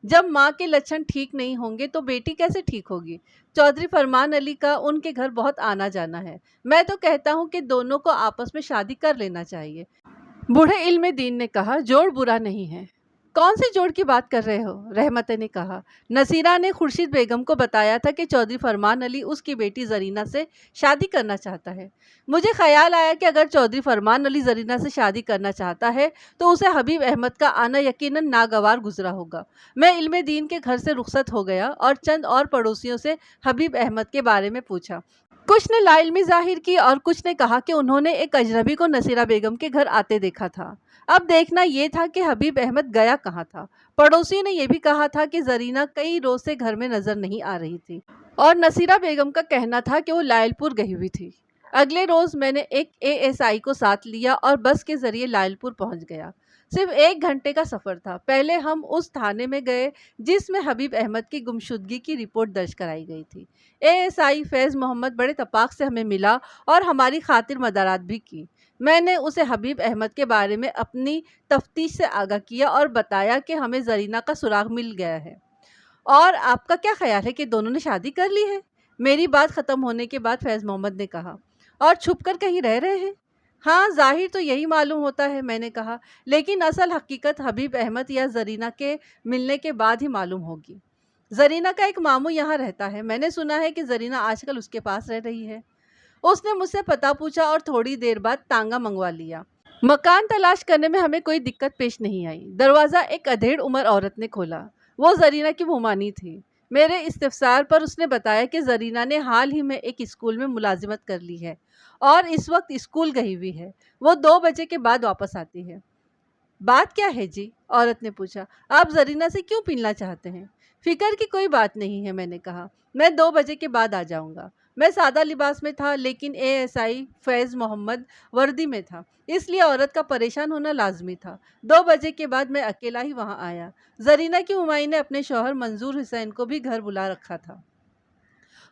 Speaker 1: जब माँ के लक्षण ठीक नहीं होंगे तो बेटी कैसे ठीक होगी? चौधरी फरमान अली का उनके घर बहुत आना जाना है। मैं तो कहता हूँ कि दोनों को आपस में शादी कर लेना चाहिए। बूढ़े इल्म दीन ने कहा, जोड़ बुरा नहीं है। कौन से जोड़ की बात कर रहे हो? रहमतें ने कहा। नसीरा ने खुर्शीद बेगम को बताया था कि चौधरी फरमान अली उसकी बेटी जरीना से शादी करना चाहता है। मुझे ख्याल आया कि अगर चौधरी फरमान अली जरीना से शादी करना चाहता है तो उसे हबीब अहमद का आना यकीनन नागवार गुजरा होगा। मैं इल्म दीन के घर से रुखसत हो गया और चंद और पड़ोसियों से हबीब अहमद के बारे में पूछा। कुछ ने लाइल्मी जाहिर की और कुछ ने कहा कि उन्होंने एक अजनबी को नसीरा बेगम के घर आते देखा था। अब देखना ये था कि हबीब अहमद गया कहाँ था। पड़ोसी ने यह भी कहा था कि जरीना कई रोज से घर में नजर नहीं आ रही थी और नसीरा बेगम का कहना था कि वो लायलपुर गई हुई थी। अगले रोज मैंने एक एएसआई को साथ लिया और बस के जरिए लायलपुर पहुंच गया। सिर्फ 1 घंटे का सफ़र था। पहले हम उस थाने में गए जिसमें हबीब अहमद की गुमशुदगी की रिपोर्ट दर्ज कराई गई थी। एएसआई फैज़ मोहम्मद बड़े तपाक से हमें मिला और हमारी खातिर मदारात भी की। मैंने उसे हबीब अहमद के बारे में अपनी तफ्तीश से आगाह किया और बताया कि हमें जरीना का सुराग मिल गया है। और आपका क्या ख्याल है कि दोनों ने शादी कर ली है? मेरी बात ख़त्म होने के बाद फैज़ मोहम्मद ने कहा। और छुप कर कहीं रह रहे हैं? हाँ, ज़ाहिर तो यही मालूम होता है, मैंने कहा, लेकिन असल हकीकत हबीब अहमद या जरीना के मिलने के बाद ही मालूम होगी। जरीना का एक मामू यहाँ रहता है। मैंने सुना है कि जरीना आजकल उसके पास रह रही है। उसने मुझसे पता पूछा और थोड़ी देर बाद तांगा मंगवा लिया। मकान तलाश करने में हमें कोई दिक्कत पेश नहीं आई। दरवाज़ा एक अधेड़ उम्र औरत ने खोला। वो जरीना की मुमानी थी। मेरे इस्तिफसार पर उसने बताया कि जरीना ने हाल ही में एक स्कूल में मुलाजिमत कर ली है और इस वक्त स्कूल गई हुई है। वो 2 बजे के बाद वापस आती है। बात क्या है जी? औरत ने पूछा। आप जरीना से क्यों मिलना चाहते हैं? फिक्र की कोई बात नहीं है, मैंने कहा। मैं 2 बजे के बाद आ जाऊंगा। मैं सादा लिबास में था, लेकिन एएसआई फैज़ मोहम्मद वर्दी में था, इसलिए औरत का परेशान होना लाजमी था। 2 बजे के बाद मैं अकेला ही वहां आया। जरीना की हुमायूं ने अपने शौहर मंजूर हुसैन को भी घर बुला रखा था।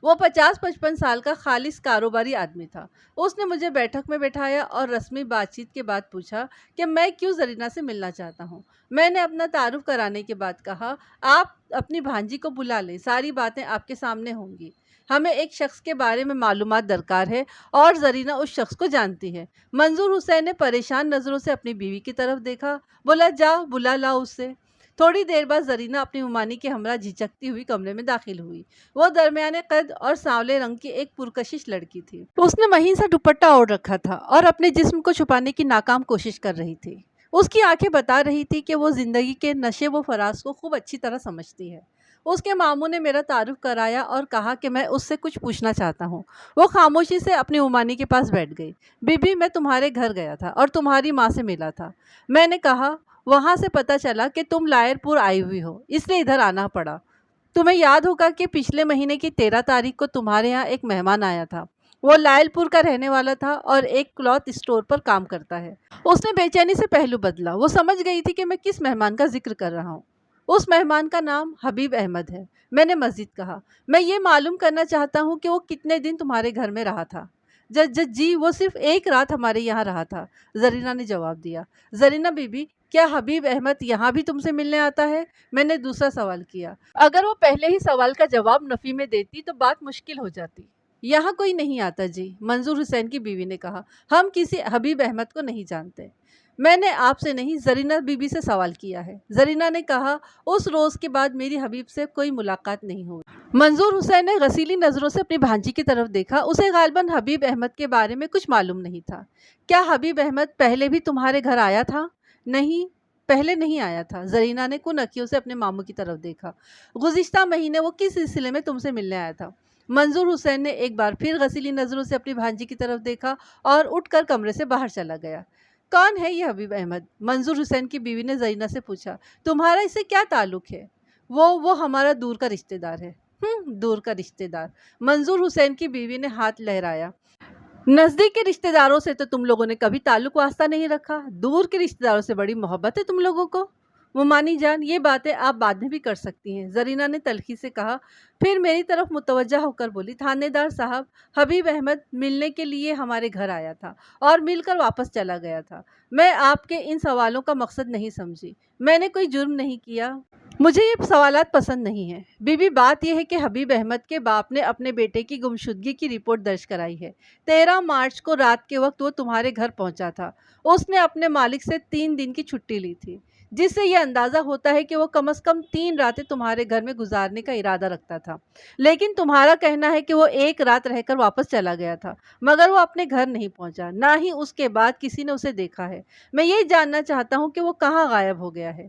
Speaker 1: وہ 50-55 سال کا خالص کاروباری آدمی تھا۔ اس نے مجھے بیٹھک میں بٹھایا اور رسمی بات چیت کے بعد پوچھا کہ میں کیوں زرینہ سے ملنا چاہتا ہوں۔ میں نے اپنا تعارف کرانے کے بعد کہا، آپ اپنی بھانجی کو بلا لیں، ساری باتیں آپ کے سامنے ہوں گی۔ ہمیں ایک شخص کے بارے میں معلومات درکار ہے اور زرینہ اس شخص کو جانتی ہے۔ منظور حسین نے پریشان نظروں سے اپنی بیوی کی طرف دیکھا، بولا جاؤ بلا لاؤ اسے۔ تھوڑی دیر بعد زرینہ اپنی ممانی کے ہمراہ جھجکتی ہوئی کمرے میں داخل ہوئی۔ وہ درمیانے قد اور سانولے رنگ کی ایک پرکشش لڑکی تھی۔ اس نے مہین سا دوپٹہ اوڑھ رکھا تھا اور اپنے جسم کو چھپانے کی ناکام کوشش کر رہی تھی۔ اس کی آنکھیں بتا رہی تھی کہ وہ زندگی کے نشے و فراز کو خوب اچھی طرح سمجھتی ہے۔ اس کے ماموں نے میرا تعارف کرایا اور کہا کہ میں اس سے کچھ پوچھنا چاہتا ہوں۔ وہ خاموشی سے اپنی ممانی کے پاس بیٹھ گئی۔ بی بی، میں تمہارے گھر گیا تھا اور تمہاری ماں سے ملا تھا۔ میں نے کہا، وہاں سے پتہ چلا کہ تم لائر پور آئی ہوئی ہو، اس لیے ادھر آنا پڑا۔ تمہیں یاد ہوگا کہ پچھلے مہینے کی 13 تاریخ کو تمہارے یہاں ایک مہمان آیا تھا۔ وہ لائل پور کا رہنے والا تھا اور ایک کلوتھ اسٹور پر کام کرتا ہے۔ اس نے بے چینی سے پہلو بدلا۔ وہ سمجھ گئی تھی کہ میں کس مہمان کا ذکر کر رہا ہوں۔ اس مہمان کا نام حبیب احمد ہے۔ میں نے مزید کہا، میں یہ معلوم کرنا چاہتا ہوں کہ وہ کتنے دن تمہارے گھر میں رہا تھا۔ جی وہ صرف ایک رات ہمارے یہاں رہا تھا، زرینہ نے جواب دیا۔ زرینہ بی بی، کیا حبیب احمد یہاں بھی تم سے ملنے آتا ہے؟ میں نے دوسرا سوال کیا۔ اگر وہ پہلے ہی سوال کا جواب نفی میں دیتی تو بات مشکل ہو جاتی۔ یہاں کوئی نہیں آتا جی، منظور حسین کی بیوی نے کہا۔ ہم کسی حبیب احمد کو نہیں جانتے۔ میں نے آپ سے نہیں، زرینہ بی بی سے سوال کیا ہے۔ زرینہ نے کہا، اس روز کے بعد میری حبیب سے کوئی ملاقات نہیں ہوئی۔ منظور حسین نے غسیلی نظروں سے اپنی بھانجی کی طرف دیکھا۔ اسے غالباً حبیب احمد کے بارے میں کچھ معلوم نہیں تھا۔ کیا حبیب احمد پہلے بھی تمہارے گھر آیا تھا؟ نہیں، پہلے نہیں آیا تھا۔ زرینہ نے کن اکھیوں سے اپنے ماموں کی طرف دیکھا۔ گزشتہ مہینے وہ کس سلسلے میں تم سے ملنے آیا تھا؟ منظور حسین نے ایک بار پھر غسیلی نظروں سے اپنی بھانجی کی طرف دیکھا اور اٹھ کر کمرے سے باہر چلا گیا۔ کون ہے یہ حبیب احمد؟ منظور حسین کی بیوی نے زرینہ سے پوچھا۔ تمہارا اس سے کیا تعلق ہے؟ وہ ہمارا دور کا رشتہ دار ہے۔ دور کا رشتہ دار؟ منظور حسین کی بیوی نے ہاتھ لہرایا۔ نزدیک کے رشتہ داروں سے تو تم لوگوں نے کبھی تعلق واسطہ نہیں رکھا، دور کے رشتہ داروں سے بڑی محبت ہے تم لوگوں کو۔ ممانی جان، یہ باتیں آپ بعد میں بھی کر سکتی ہیں، زرینہ نے تلخی سے کہا۔ پھر میری طرف متوجہ ہو کر بولی، تھانے دار صاحب، حبیب احمد ملنے کے لیے ہمارے گھر آیا تھا اور مل کر واپس چلا گیا تھا۔ میں آپ کے ان سوالوں کا مقصد نہیں سمجھی۔ میں نے کوئی جرم نہیں کیا، مجھے یہ سوالات پسند نہیں ہیں۔ بی بی، بات یہ ہے کہ حبیب احمد کے باپ نے اپنے بیٹے کی گمشدگی کی رپورٹ درج کرائی ہے۔ 13 مارچ کو رات کے وقت وہ تمہارے گھر پہنچا تھا۔ اس نے اپنے مالک سے 3 دن کی چھٹی لی تھی، جس سے یہ اندازہ ہوتا ہے کہ وہ کم از کم 3 راتیں تمہارے گھر میں گزارنے کا ارادہ رکھتا تھا۔ لیکن تمہارا کہنا ہے کہ وہ ایک رات رہ کر واپس چلا گیا تھا، مگر وہ اپنے گھر نہیں پہنچا، نہ ہی اس کے بعد کسی نے اسے دیکھا ہے۔ میں یہ جاننا چاہتا ہوں کہ وہ کہاں غائب ہو گیا ہے۔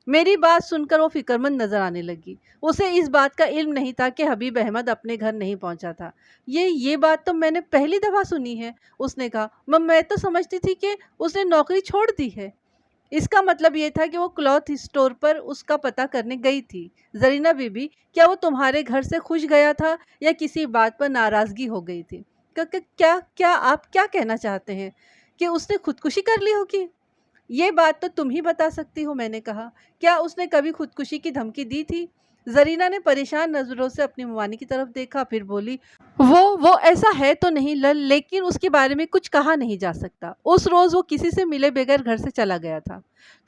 Speaker 1: میری بات سن کر وہ فکرمند نظر آنے لگی۔ اسے اس بات کا علم نہیں تھا کہ حبیب احمد اپنے گھر نہیں پہنچا تھا۔ یہ بات تو میں نے پہلی دفعہ سنی ہے، اس نے کہا۔ میں تو سمجھتی تھی کہ اس نے نوکری چھوڑ دی ہے۔ اس کا مطلب یہ تھا کہ وہ کلوتھ اسٹور پر اس کا پتہ کرنے گئی تھی۔ زرینہ بی بی، کیا وہ تمہارے گھر سے خوش گیا تھا یا کسی بات پر ناراضگی ہو گئی تھی؟ کیا آپ کیا کہنا چاہتے ہیں کہ اس نے خودکشی کر لی ہوگی؟ یہ بات تو تم ہی بتا سکتی ہو، میں نے کہا۔ کیا اس نے کبھی خودکشی کی دھمکی دی تھی؟ زرینہ نے پریشان نظروں سے اپنی ممانی کی طرف دیکھا، پھر بولی، وہ ایسا ہے تو نہیں لیکن اس کے بارے میں کچھ کہا نہیں جا سکتا۔ اس روز وہ کسی سے ملے بغیر گھر سے چلا گیا تھا۔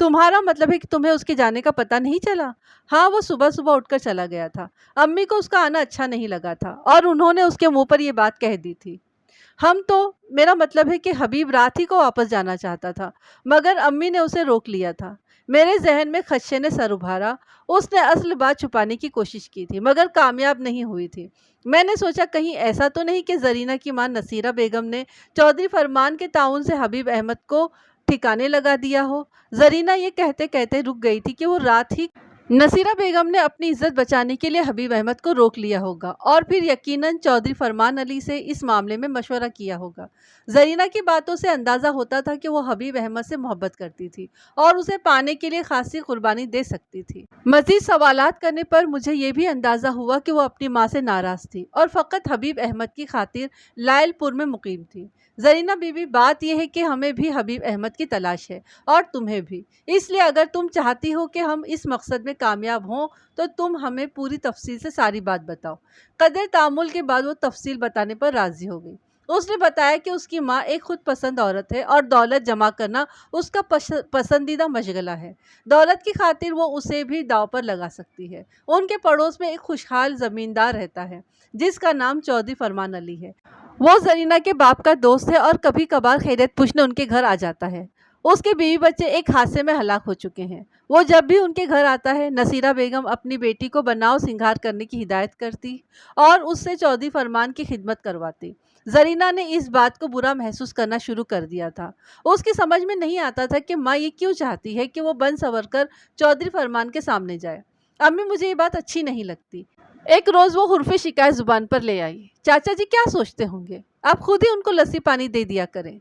Speaker 1: تمہارا مطلب ہے کہ تمہیں اس کے جانے کا پتہ نہیں چلا؟ ہاں، وہ صبح اٹھ کر چلا گیا تھا۔ امی کو اس کا آنا اچھا نہیں لگا تھا اور انہوں نے اس کے منہ پر یہ بات کہہ دی تھی۔ میرا مطلب ہے کہ حبیب رات ہی کو واپس جانا چاہتا تھا، مگر امی نے اسے روک لیا تھا۔ میرے ذہن میں خدشے نے سر ابھارا۔ اس نے اصل بات چھپانے کی کوشش کی تھی، مگر کامیاب نہیں ہوئی تھی۔ میں نے سوچا کہیں ایسا تو نہیں کہ زرینہ کی ماں نصیرہ بیگم نے چودھری فرمان کے تعاون سے حبیب احمد کو ٹھکانے لگا دیا ہو۔ زرینہ یہ کہتے کہتے رک گئی تھی کہ وہ رات ہی نصیرہ بیگم نے اپنی عزت بچانے کے لیے حبیب احمد کو روک لیا ہوگا اور پھر یقیناً چودھری فرمان علی سے اس معاملے میں مشورہ کیا ہوگا۔ زرینہ کی باتوں سے اندازہ ہوتا تھا کہ وہ حبیب احمد سے محبت کرتی تھی اور اسے پانے کے لیے خاصی قربانی دے سکتی تھی۔ مزید سوالات کرنے پر مجھے یہ بھی اندازہ ہوا کہ وہ اپنی ماں سے ناراض تھی اور فقط حبیب احمد کی خاطر لائل پور میں مقیم تھی۔ زرینہ بی بی، بات یہ ہے کہ ہمیں بھی حبیب احمد کی تلاش ہے اور تمہیں بھی، اس لیے اگر تم چاہتی ہو کہ ہم اس مقصد میں कामयाब हों तो तुम हमें पूरी तफसील से सारी बात बताओ। कदर तामुल के बाद वो तफसील बताने पर राजी हो गई। उसने बताया कि उसकी माँ एक खुद पसंद औरत है और दौलत जमा करना उसका पसंदीदा मशगला है। दौलत की खातिर वो उसे भी दांव पर लगा सकती है। उनके पड़ोस में एक खुशहाल ज़मींदार रहता है जिसका नाम चौधरी फरमान अली है। वो जरीना के बाप का दोस्त है और कभी कभार खैरियत पूछने उनके घर आ जाता है। उसके बीवी बच्चे एक हादसे में हलाक हो चुके हैं। वो जब भी उनके घर आता है, नसीरा बेगम अपनी बेटी को बनाव सिंगार करने की हिदायत करती और उससे चौधरी फरमान की खिदमत करवाती। जरीना ने इस बात को बुरा महसूस करना शुरू कर दिया था। उसकी समझ में नहीं आता था कि माँ ये क्यों चाहती है कि वो बन संवर कर चौधरी फरमान के सामने जाए। अम्मी, मुझे ये बात अच्छी नहीं लगती। एक रोज़ वो हुर्फे शिकायत जुबान पर ले आई। चाचा जी क्या सोचते होंगे, आप खुद ही उनको लस्सी पानी दे दिया करें।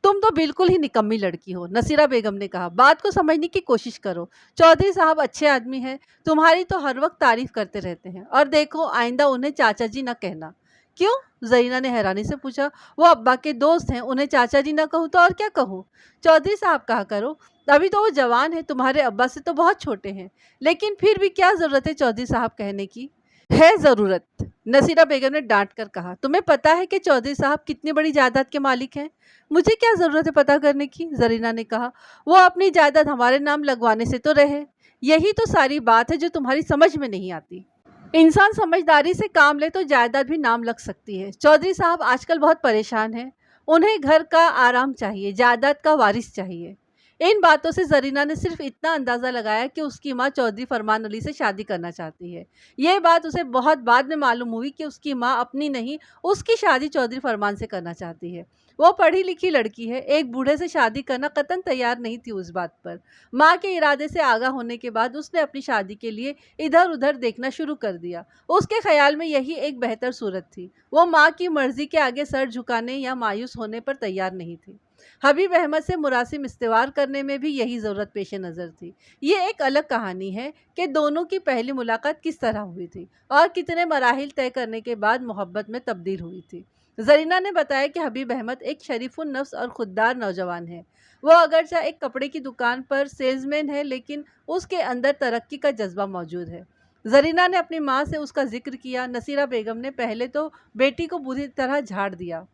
Speaker 1: तुम तो बिल्कुल ही निकम्मी लड़की हो, नसीरा बेगम ने कहा। बात को समझने की कोशिश करो। चौधरी साहब अच्छे आदमी हैं, तुम्हारी तो हर वक्त तारीफ करते रहते हैं, और देखो आइंदा उन्हें चाचा जी न कहना। क्यों? जरीना ने हैरानी से पूछा। वो अब्बा के दोस्त हैं, उन्हें चाचा जी न कहूँ तो और क्या कहूँ? चौधरी साहब कहा करो। अभी तो वो जवान है, तुम्हारे अब्बा से तो बहुत छोटे हैं। लेकिन फिर भी क्या ज़रूरत है चौधरी साहब कहने की? है ज़रूरत, नसीरा बेगम ने डांट कर कहा। तुम्हें पता है कि चौधरी साहब कितनी बड़ी जायदाद के मालिक हैं? मुझे क्या ज़रूरत है पता करने की, जरीना ने कहा। वो अपनी जायदाद हमारे नाम लगवाने से तो रहे। यही तो सारी बात है जो तुम्हारी समझ में नहीं आती। इंसान समझदारी से काम ले तो जायदाद भी नाम लग सकती है। चौधरी साहब आजकल बहुत परेशान हैं। उन्हें घर का आराम चाहिए, जायदाद का वारिस चाहिए। इन बातों से जरीना ने सिर्फ इतना अंदाज़ा लगाया कि उसकी माँ चौधरी फरमान अली से शादी करना चाहती है। यह बात उसे बहुत बाद में मालूम हुई कि उसकी माँ अपनी नहीं, उसकी शादी चौधरी फरमान से करना चाहती है। वो पढ़ी लिखी लड़की है, एक बूढ़े से शादी करना कतन तैयार नहीं थी उस बात पर। माँ के इरादे से आगाह होने के बाद उसने अपनी शादी के लिए इधर उधर देखना शुरू कर दिया। उसके ख्याल में यही एक बेहतर सूरत थी। वो माँ की मर्जी के आगे सर झुकाने या मायूस होने पर तैयार नहीं थी। हबीब अहमद से मुरासिम इस्तेवार करने में भी यही ज़रूरत पेश नज़र थी। ये एक अलग कहानी है कि दोनों की पहली मुलाकात किस तरह हुई थी और कितने मराहिल तय करने के बाद मोहब्बत में तब्दील हुई थी। जरीना ने बताया कि हबीब अहमद एक शरीफुन नफ्स और खुददार नौजवान है। वो अगरचा एक कपड़े की दुकान पर सेल्समैन है, लेकिन उसके अंदर तरक्की का जज्बा मौजूद है। जरीना ने अपनी माँ से उसका जिक्र किया। नसीरा बेगम ने पहले तो बेटी को बुरी तरह झाड़ दिया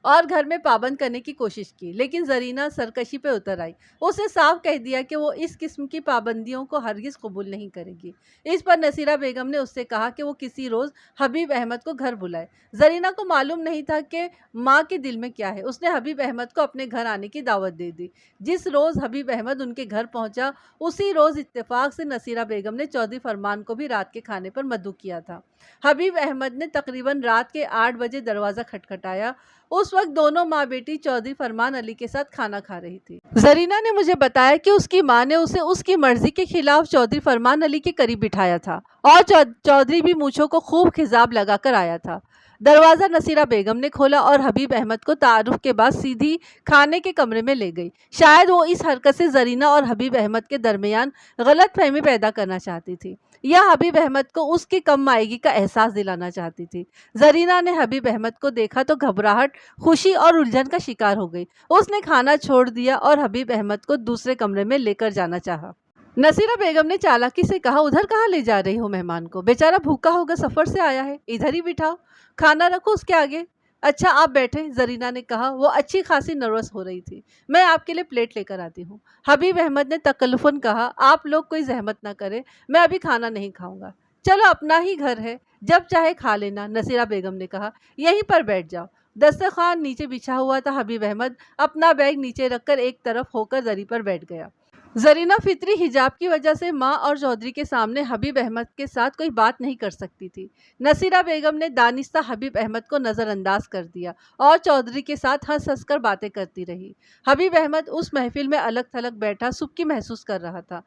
Speaker 1: और घर में पाबंद करने की कोशिश की, लेकिन जरीना सरकशी पे उतर आई। उसने साफ कह दिया कि वो इस किस्म की पाबंदियों को हरगिज़ कबूल नहीं करेगी। इस पर नसीरा बेगम ने उससे कहा कि वो किसी रोज़ हबीब अहमद को घर बुलाए। जरीना को मालूम नहीं था कि माँ के दिल में क्या है। उसने हबीब अहमद को अपने घर आने की दावत दे दी। जिस रोज़ हबीब अहमद उनके घर पहुँचा, उसी रोज़ इत्तेफाक से नसीरा बेगम ने चौधरी फरमान को भी रात के खाने पर मदऊ किया था। हबीब अहमद ने तकरीबन रात के 8 बजे दरवाज़ा खटखटाया। उस वक्त दोनों माँ बेटी चौधरी फरमान अली के साथ खाना खा रही थी। जरीना ने मुझे बताया कि उसकी माँ ने उसे उसकी मर्जी के खिलाफ चौधरी फरमान अली के करीब बिठाया था और चौधरी भी मूंछों को खूब खिजाब लगाकर आया था। दरवाज़ा नसीरा बेगम ने खोला और हबीब अहमद को तारुफ के बाद सीधी खाने के कमरे में ले गई। शायद वो इस हरकत से जरीना और हबीब अहमद के दरमियान गलत फहमी पैदा करना चाहती थी या हबीब अहमद को उसकी कम माएगी का एहसास दिलाना चाहती थी। जरीना ने हबीब अहमद को देखा तो घबराहट, खुशी और उलझन का शिकार हो गई। उसने खाना छोड़ दिया और हबीब अहमद को दूसरे कमरे में लेकर जाना चाहा। नसीरा बेगम ने चालाकी से कहा, उधर कहाँ ले जा रही हो मेहमान को? बेचारा भूखा होगा, सफ़र से आया है, इधर ही बिठाओ, खाना रखो उसके आगे। अच्छा आप बैठे, जरीना ने कहा। वो अच्छी खासी नर्वस हो रही थी। मैं आपके लिए प्लेट लेकर आती हूँ। हबीब अहमद ने तकल्लुफ़न कहा, आप लोग कोई जहमत ना करें, मैं अभी खाना नहीं खाऊंगा। चलो अपना ही घर है, जब चाहे खा लेना, नसीरा बेगम ने कहा। यहीं पर बैठ जाओ। दस्तरखान नीचे बिछा हुआ था। हबीब अहमद अपना बैग नीचे रखकर एक तरफ होकर दरी पर बैठ गया। जरीना फितरी हिजाब की वजह से माँ और चौधरी के सामने हबीब अहमद के साथ कोई बात नहीं कर सकती थी। नसीरा बेगम ने दानिस्ता हबीब अहमद को नज़रअंदाज कर दिया और चौधरी के साथ हंस हंस कर बातें करती रही। हबीब अहमद उस महफिल में अलग थलग बैठा सुबकी महसूस कर रहा था।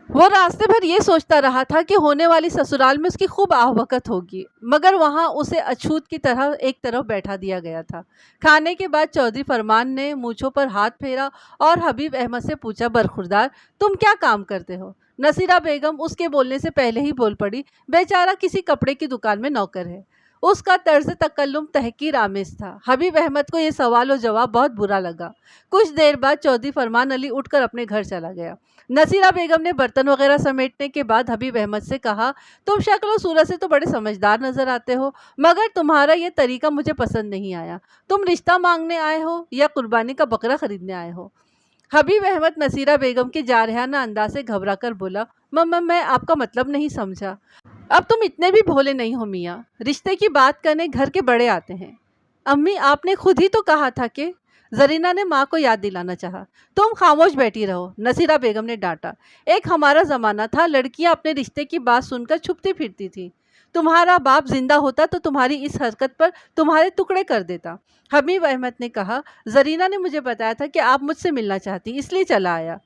Speaker 1: वो रास्ते भर ये सोचता रहा था कि होने वाली ससुराल में उसकी खूब आहवकत होगी, मगर वहाँ उसे अछूत की तरह एक तरफ बैठा दिया गया था। खाने के बाद चौधरी फरमान ने मूंछों पर हाथ फेरा और हबीब अहमद से पूछा, बरखुरदार तुम क्या काम करते हो? नसीरा बेगम उसके बोलने से पहले ही बोल पड़ी, बेचारा किसी कपड़े की दुकान में नौकर है। اس کا طرز تکلم تحقیر آمیز تھا۔ حبیب احمد کو یہ سوال و جواب بہت برا لگا۔ کچھ دیر بعد چودھری فرمان علی اٹھ کر اپنے گھر چلا گیا۔ نصیرہ بیگم نے برتن وغیرہ سمیٹنے کے بعد حبیب احمد سے کہا، تم شکل و صورت سے تو بڑے سمجھدار نظر آتے ہو، مگر تمہارا یہ طریقہ مجھے پسند نہیں آیا۔ تم رشتہ مانگنے آئے ہو یا قربانی کا بکرا خریدنے آئے ہو؟ حبیب احمد نصیرہ بیگم کے جارحانہ انداز سے گھبرا کر بولا، میں آپ کا مطلب نہیں سمجھا۔ اب تم اتنے بھی بھولے نہیں ہو میاں، رشتے کی بات کرنے گھر کے بڑے آتے ہیں۔ امی آپ نے خود ہی تو کہا تھا کہ… زرینہ نے ماں کو یاد دلانا چاہا۔ تم خاموش بیٹھی رہو، نصیرہ بیگم نے ڈانٹا۔ ایک ہمارا زمانہ تھا، لڑکیاں اپنے رشتے کی بات سن کر چھپتی پھرتی تھیں۔ تمہارا باپ زندہ ہوتا تو تمہاری اس حرکت پر تمہارے ٹکڑے کر دیتا۔ حبیب احمد نے کہا، زرینہ نے مجھے بتایا تھا کہ آپ مجھ سے ملنا چاہتی، اس لیے چلا آیا۔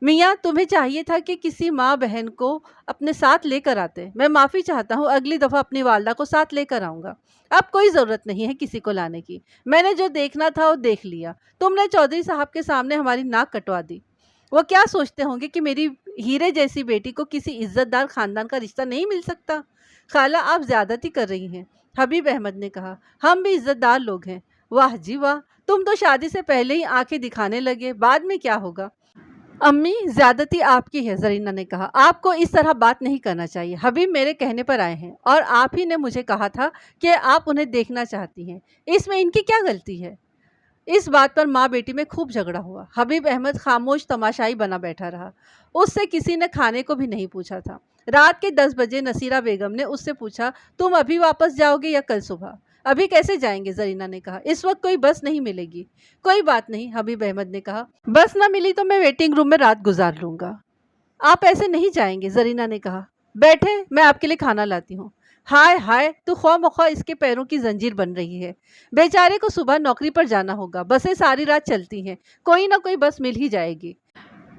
Speaker 1: میاں تمہیں چاہیے تھا کہ کسی ماں بہن کو اپنے ساتھ لے کر آتے۔ میں معافی چاہتا ہوں، اگلی دفعہ اپنی والدہ کو ساتھ لے کر آؤں گا۔ اب کوئی ضرورت نہیں ہے کسی کو لانے کی، میں نے جو دیکھنا تھا وہ دیکھ لیا۔ تم نے چودھری صاحب کے سامنے ہماری ناک کٹوا دی۔ وہ کیا سوچتے ہوں گے کہ میری ہیرے جیسی بیٹی کو کسی عزت دار خاندان کا رشتہ نہیں مل سکتا؟ خالہ آپ زیادتی کر رہی ہیں، حبیب احمد نے کہا۔ ہم بھی عزت دار لوگ ہیں۔ واہ جی واہ، تم تو شادی سے پہلے ہی آنکھیں دکھانے لگے، بعد میں کیا ہوگا؟ امی زیادتی آپ کی ہے، زرینہ نے کہا۔ آپ کو اس طرح بات نہیں کرنا چاہیے۔ حبیب میرے کہنے پر آئے ہیں اور آپ ہی نے مجھے کہا تھا کہ آپ انہیں دیکھنا چاہتی ہیں، اس میں ان کی کیا غلطی ہے؟ اس بات پر ماں بیٹی میں خوب جھگڑا ہوا۔ حبیب احمد خاموش تماشائی بنا بیٹھا رہا۔ اس سے کسی نے کھانے کو بھی نہیں پوچھا تھا۔ رات کے 10 بجے نصیرہ بیگم نے اس سے پوچھا، تم ابھی واپس جاؤ گے یا کل صبح؟ ابھی کیسے جائیں گے؟ زرینہ نے کہا۔ اس وقت کوئی بس نہیں ملے گی۔ کوئی بات نہیں، حبیب احمد نے کہا۔ بس نہ ملی تو میں ویٹنگ روم میں رات گزار لوں گا۔ آپ ایسے نہیں جائیں گے، زرینہ نے کہا۔ بیٹھے، میں آپ کے لیے کھانا لاتی ہوں۔ ہائے ہائے، تو خواہ مخواہ اس کے پیروں کی زنجیر بن رہی ہے۔ بیچارے کو صبح نوکری پر جانا ہوگا، بسیں ساری رات چلتی ہیں، کوئی نہ کوئی بس مل ہی جائے گی۔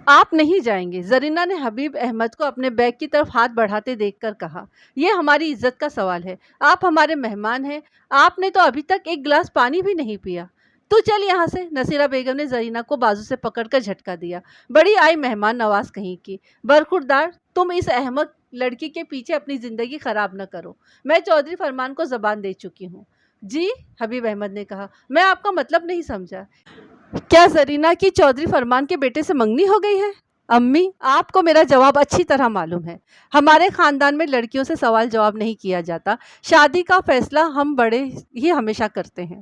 Speaker 1: آپ نہیں جائیں گے، زرینہ نے حبیب احمد کو اپنے بیگ کی طرف ہاتھ بڑھاتے دیکھ کر کہا۔ یہ ہماری عزت کا سوال ہے، آپ ہمارے مہمان ہیں، آپ نے تو ابھی تک ایک گلاس پانی بھی نہیں پیا۔ تو چل یہاں سے، نصیرہ بیگم نے زرینہ کو بازو سے پکڑ کر جھٹکا دیا۔ بڑی آئی مہمان نواز کہیں کی، برخوردار، تم اس احمق لڑکی کے پیچھے اپنی زندگی خراب نہ کرو۔ میں چودھری فرمان کو زبان دے چکی ہوں۔ جی، حبیب احمد نے کہا، میں آپ کا مطلب نہیں سمجھا۔ کیا زرینہ کی چودھری فرمان کے بیٹے سے منگنی ہو گئی ہے؟ امی، آپ کو میرا جواب اچھی طرح معلوم ہے۔ ہمارے خاندان میں لڑکیوں سے سوال جواب نہیں کیا جاتا، شادی کا فیصلہ ہم بڑے ہی ہمیشہ کرتے ہیں۔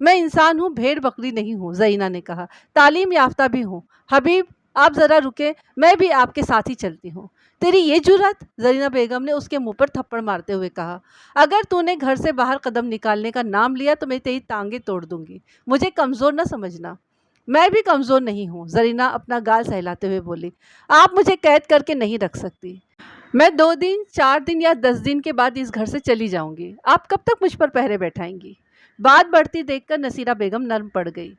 Speaker 1: میں انسان ہوں، بھیڑ بکری نہیں ہوں، زرینہ نے کہا۔ تعلیم یافتہ بھی ہوں۔ حبیب، آپ ذرا رکے، میں بھی آپ کے ساتھ ہی چلتی ہوں۔ تیری یہ جرأت؟ زرینہ بیگم نے اس کے منہ پر تھپڑ مارتے ہوئے کہا۔ اگر تو نے گھر سے باہر قدم نکالنے کا نام لیا تو میں تیری ٹانگیں توڑ دوں گی۔ مجھے کمزور نہ سمجھنا۔ میں بھی کمزور نہیں ہوں، زرینہ اپنا گال سہلاتے ہوئے بولی۔ آپ مجھے قید کر کے نہیں رکھ سکتی۔ میں 2 دن، 4 دن یا 10 دن کے بعد اس گھر سے چلی جاؤں گی۔ آپ کب تک مجھ پر پہرے بیٹھائیں گی؟ بات بڑھتی دیکھ کر نصیرہ بیگم نرم پڑ گئی۔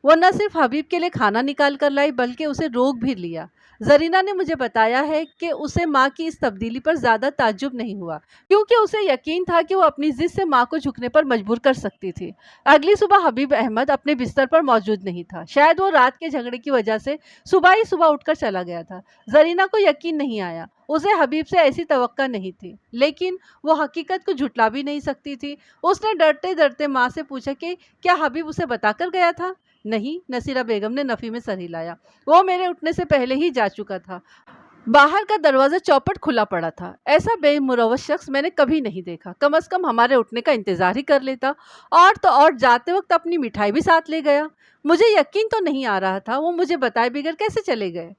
Speaker 1: وہ نہ صرف حبیب کے لیے کھانا نکال کر لائی بلکہ اسے روک بھی لیا۔ زرینہ نے مجھے بتایا ہے کہ اسے ماں کی اس تبدیلی پر زیادہ تعجب نہیں ہوا، کیونکہ اسے یقین تھا کہ وہ اپنی ضد سے ماں کو جھکنے پر مجبور کر سکتی تھی۔ اگلی صبح حبیب احمد اپنے بستر پر موجود نہیں تھا۔ شاید وہ رات کے جھگڑے کی وجہ سے صبح ہی صبح اٹھ کر چلا گیا تھا۔ زرینہ کو یقین نہیں آیا، اسے حبیب سے ایسی توقع نہیں تھی، لیکن وہ حقیقت کو جھٹلا بھی نہیں سکتی تھی۔ اس نے ڈرتے ڈرتے ماں سے پوچھا کہ کیا حبیب اسے بتا کر گیا تھا؟ نہیں، نصیرہ بیگم نے نفی میں سر ہلایا۔ وہ میرے اٹھنے سے پہلے ہی جا چکا تھا۔ باہر کا دروازہ چوپٹ کھلا پڑا تھا۔ ایسا بے مروت شخص میں نے کبھی نہیں دیکھا۔ کم از کم ہمارے اٹھنے کا انتظار ہی کر لیتا، اور تو اور جاتے وقت اپنی مٹھائی بھی ساتھ لے گیا۔ مجھے یقین تو نہیں آ رہا تھا وہ مجھے بتائے بغیر کیسے چلے گئے۔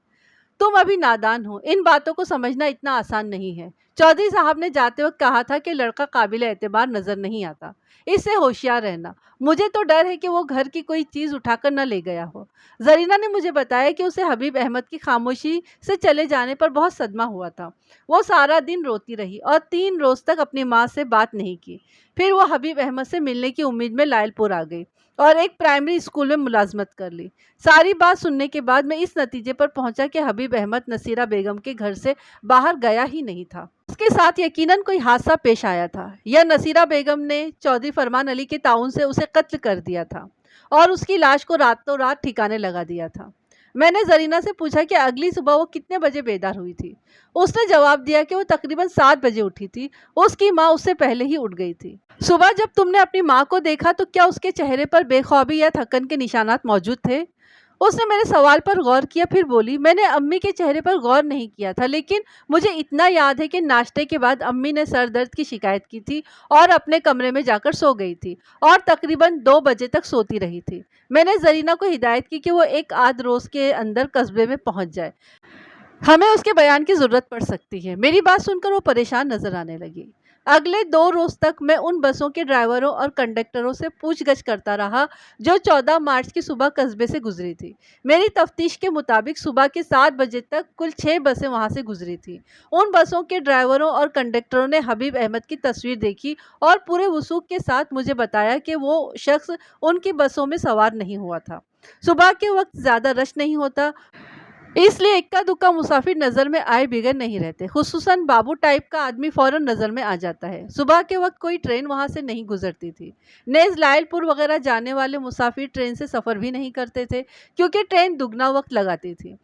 Speaker 1: تم ابھی نادان ہو، ان باتوں کو سمجھنا اتنا آسان نہیں ہے۔ چودھری صاحب نے جاتے وقت کہا تھا کہ لڑکا قابل اعتبار نظر نہیں آتا، اس سے ہوشیار رہنا۔ مجھے تو ڈر ہے کہ وہ گھر کی کوئی چیز اٹھا کر نہ لے گیا ہو۔ زرینہ نے مجھے بتایا کہ اسے حبیب احمد کی خاموشی سے چلے جانے پر بہت صدمہ ہوا تھا۔ وہ سارا دن روتی رہی اور 3 روز تک اپنی ماں سے بات نہیں کی۔ پھر وہ حبیب احمد سے ملنے کی امید میں لائل پور آ گئی اور ایک پرائمری اسکول میں ملازمت کر لی۔ ساری بات سننے کے بعد میں اس نتیجے پر پہنچا کہ حبیب احمد نصیرہ بیگم کے گھر سے باہر گیا ہی نہیں تھا۔ اس کے ساتھ یقیناً کوئی حادثہ پیش آیا تھا، یا نصیرہ بیگم نے چودھری فرمان علی کے تعاون سے اسے قتل کر دیا تھا اور اس کی لاش کو راتوں رات ٹھکانے لگا دیا تھا۔ میں نے زرینہ سے پوچھا کہ اگلی صبح وہ کتنے بجے بیدار ہوئی تھی۔ اس نے جواب دیا کہ وہ تقریباً 7 بجے اٹھی تھی۔ اس کی ماں اس سے پہلے ہی اٹھ گئی تھی۔ صبح جب تم نے اپنی ماں کو دیکھا تو کیا اس کے چہرے پر بے خوابی یا تھکن کے نشانات موجود تھے؟ اس نے میرے سوال پر غور کیا، پھر بولی، میں نے امی کے چہرے پر غور نہیں کیا تھا، لیکن مجھے اتنا یاد ہے کہ ناشتے کے بعد امی نے سر درد کی شکایت کی تھی اور اپنے کمرے میں جا کر سو گئی تھی اور تقریباً 2 بجے تک سوتی رہی تھی۔ میں نے زرینہ کو ہدایت کی کہ وہ ایک آدھ روز کے اندر قصبے میں پہنچ جائے، ہمیں اس کے بیان کی ضرورت پڑ سکتی ہے۔ میری بات سن کر وہ پریشان نظر آنے لگی۔ اگلے 2 روز تک میں ان بسوں کے ڈرائیوروں اور کنڈکٹروں سے پوچھ گچھ کرتا رہا جو 14 مارچ کی صبح قصبے سے گزری تھی۔ میری تفتیش کے مطابق صبح کے 7 بجے تک کل 6 بسیں وہاں سے گزری تھیں۔ ان بسوں کے ڈرائیوروں اور کنڈکٹروں نے حبیب احمد کی تصویر دیکھی اور پورے وثوق کے ساتھ مجھے بتایا کہ وہ شخص ان کی بسوں میں سوار نہیں ہوا تھا۔ صبح کے وقت زیادہ رش نہیں ہوتا، اس لیے اکا دکا مسافر نظر میں آئے بغیر نہیں رہتے، خصوصاً بابو ٹائپ کا آدمی فوراً نظر میں آ جاتا ہے۔ صبح کے وقت کوئی ٹرین وہاں سے نہیں گزرتی تھی، نیز لائل پور وغیرہ جانے والے مسافر ٹرین سے سفر بھی نہیں کرتے تھے کیونکہ ٹرین دگنا وقت لگاتی تھی۔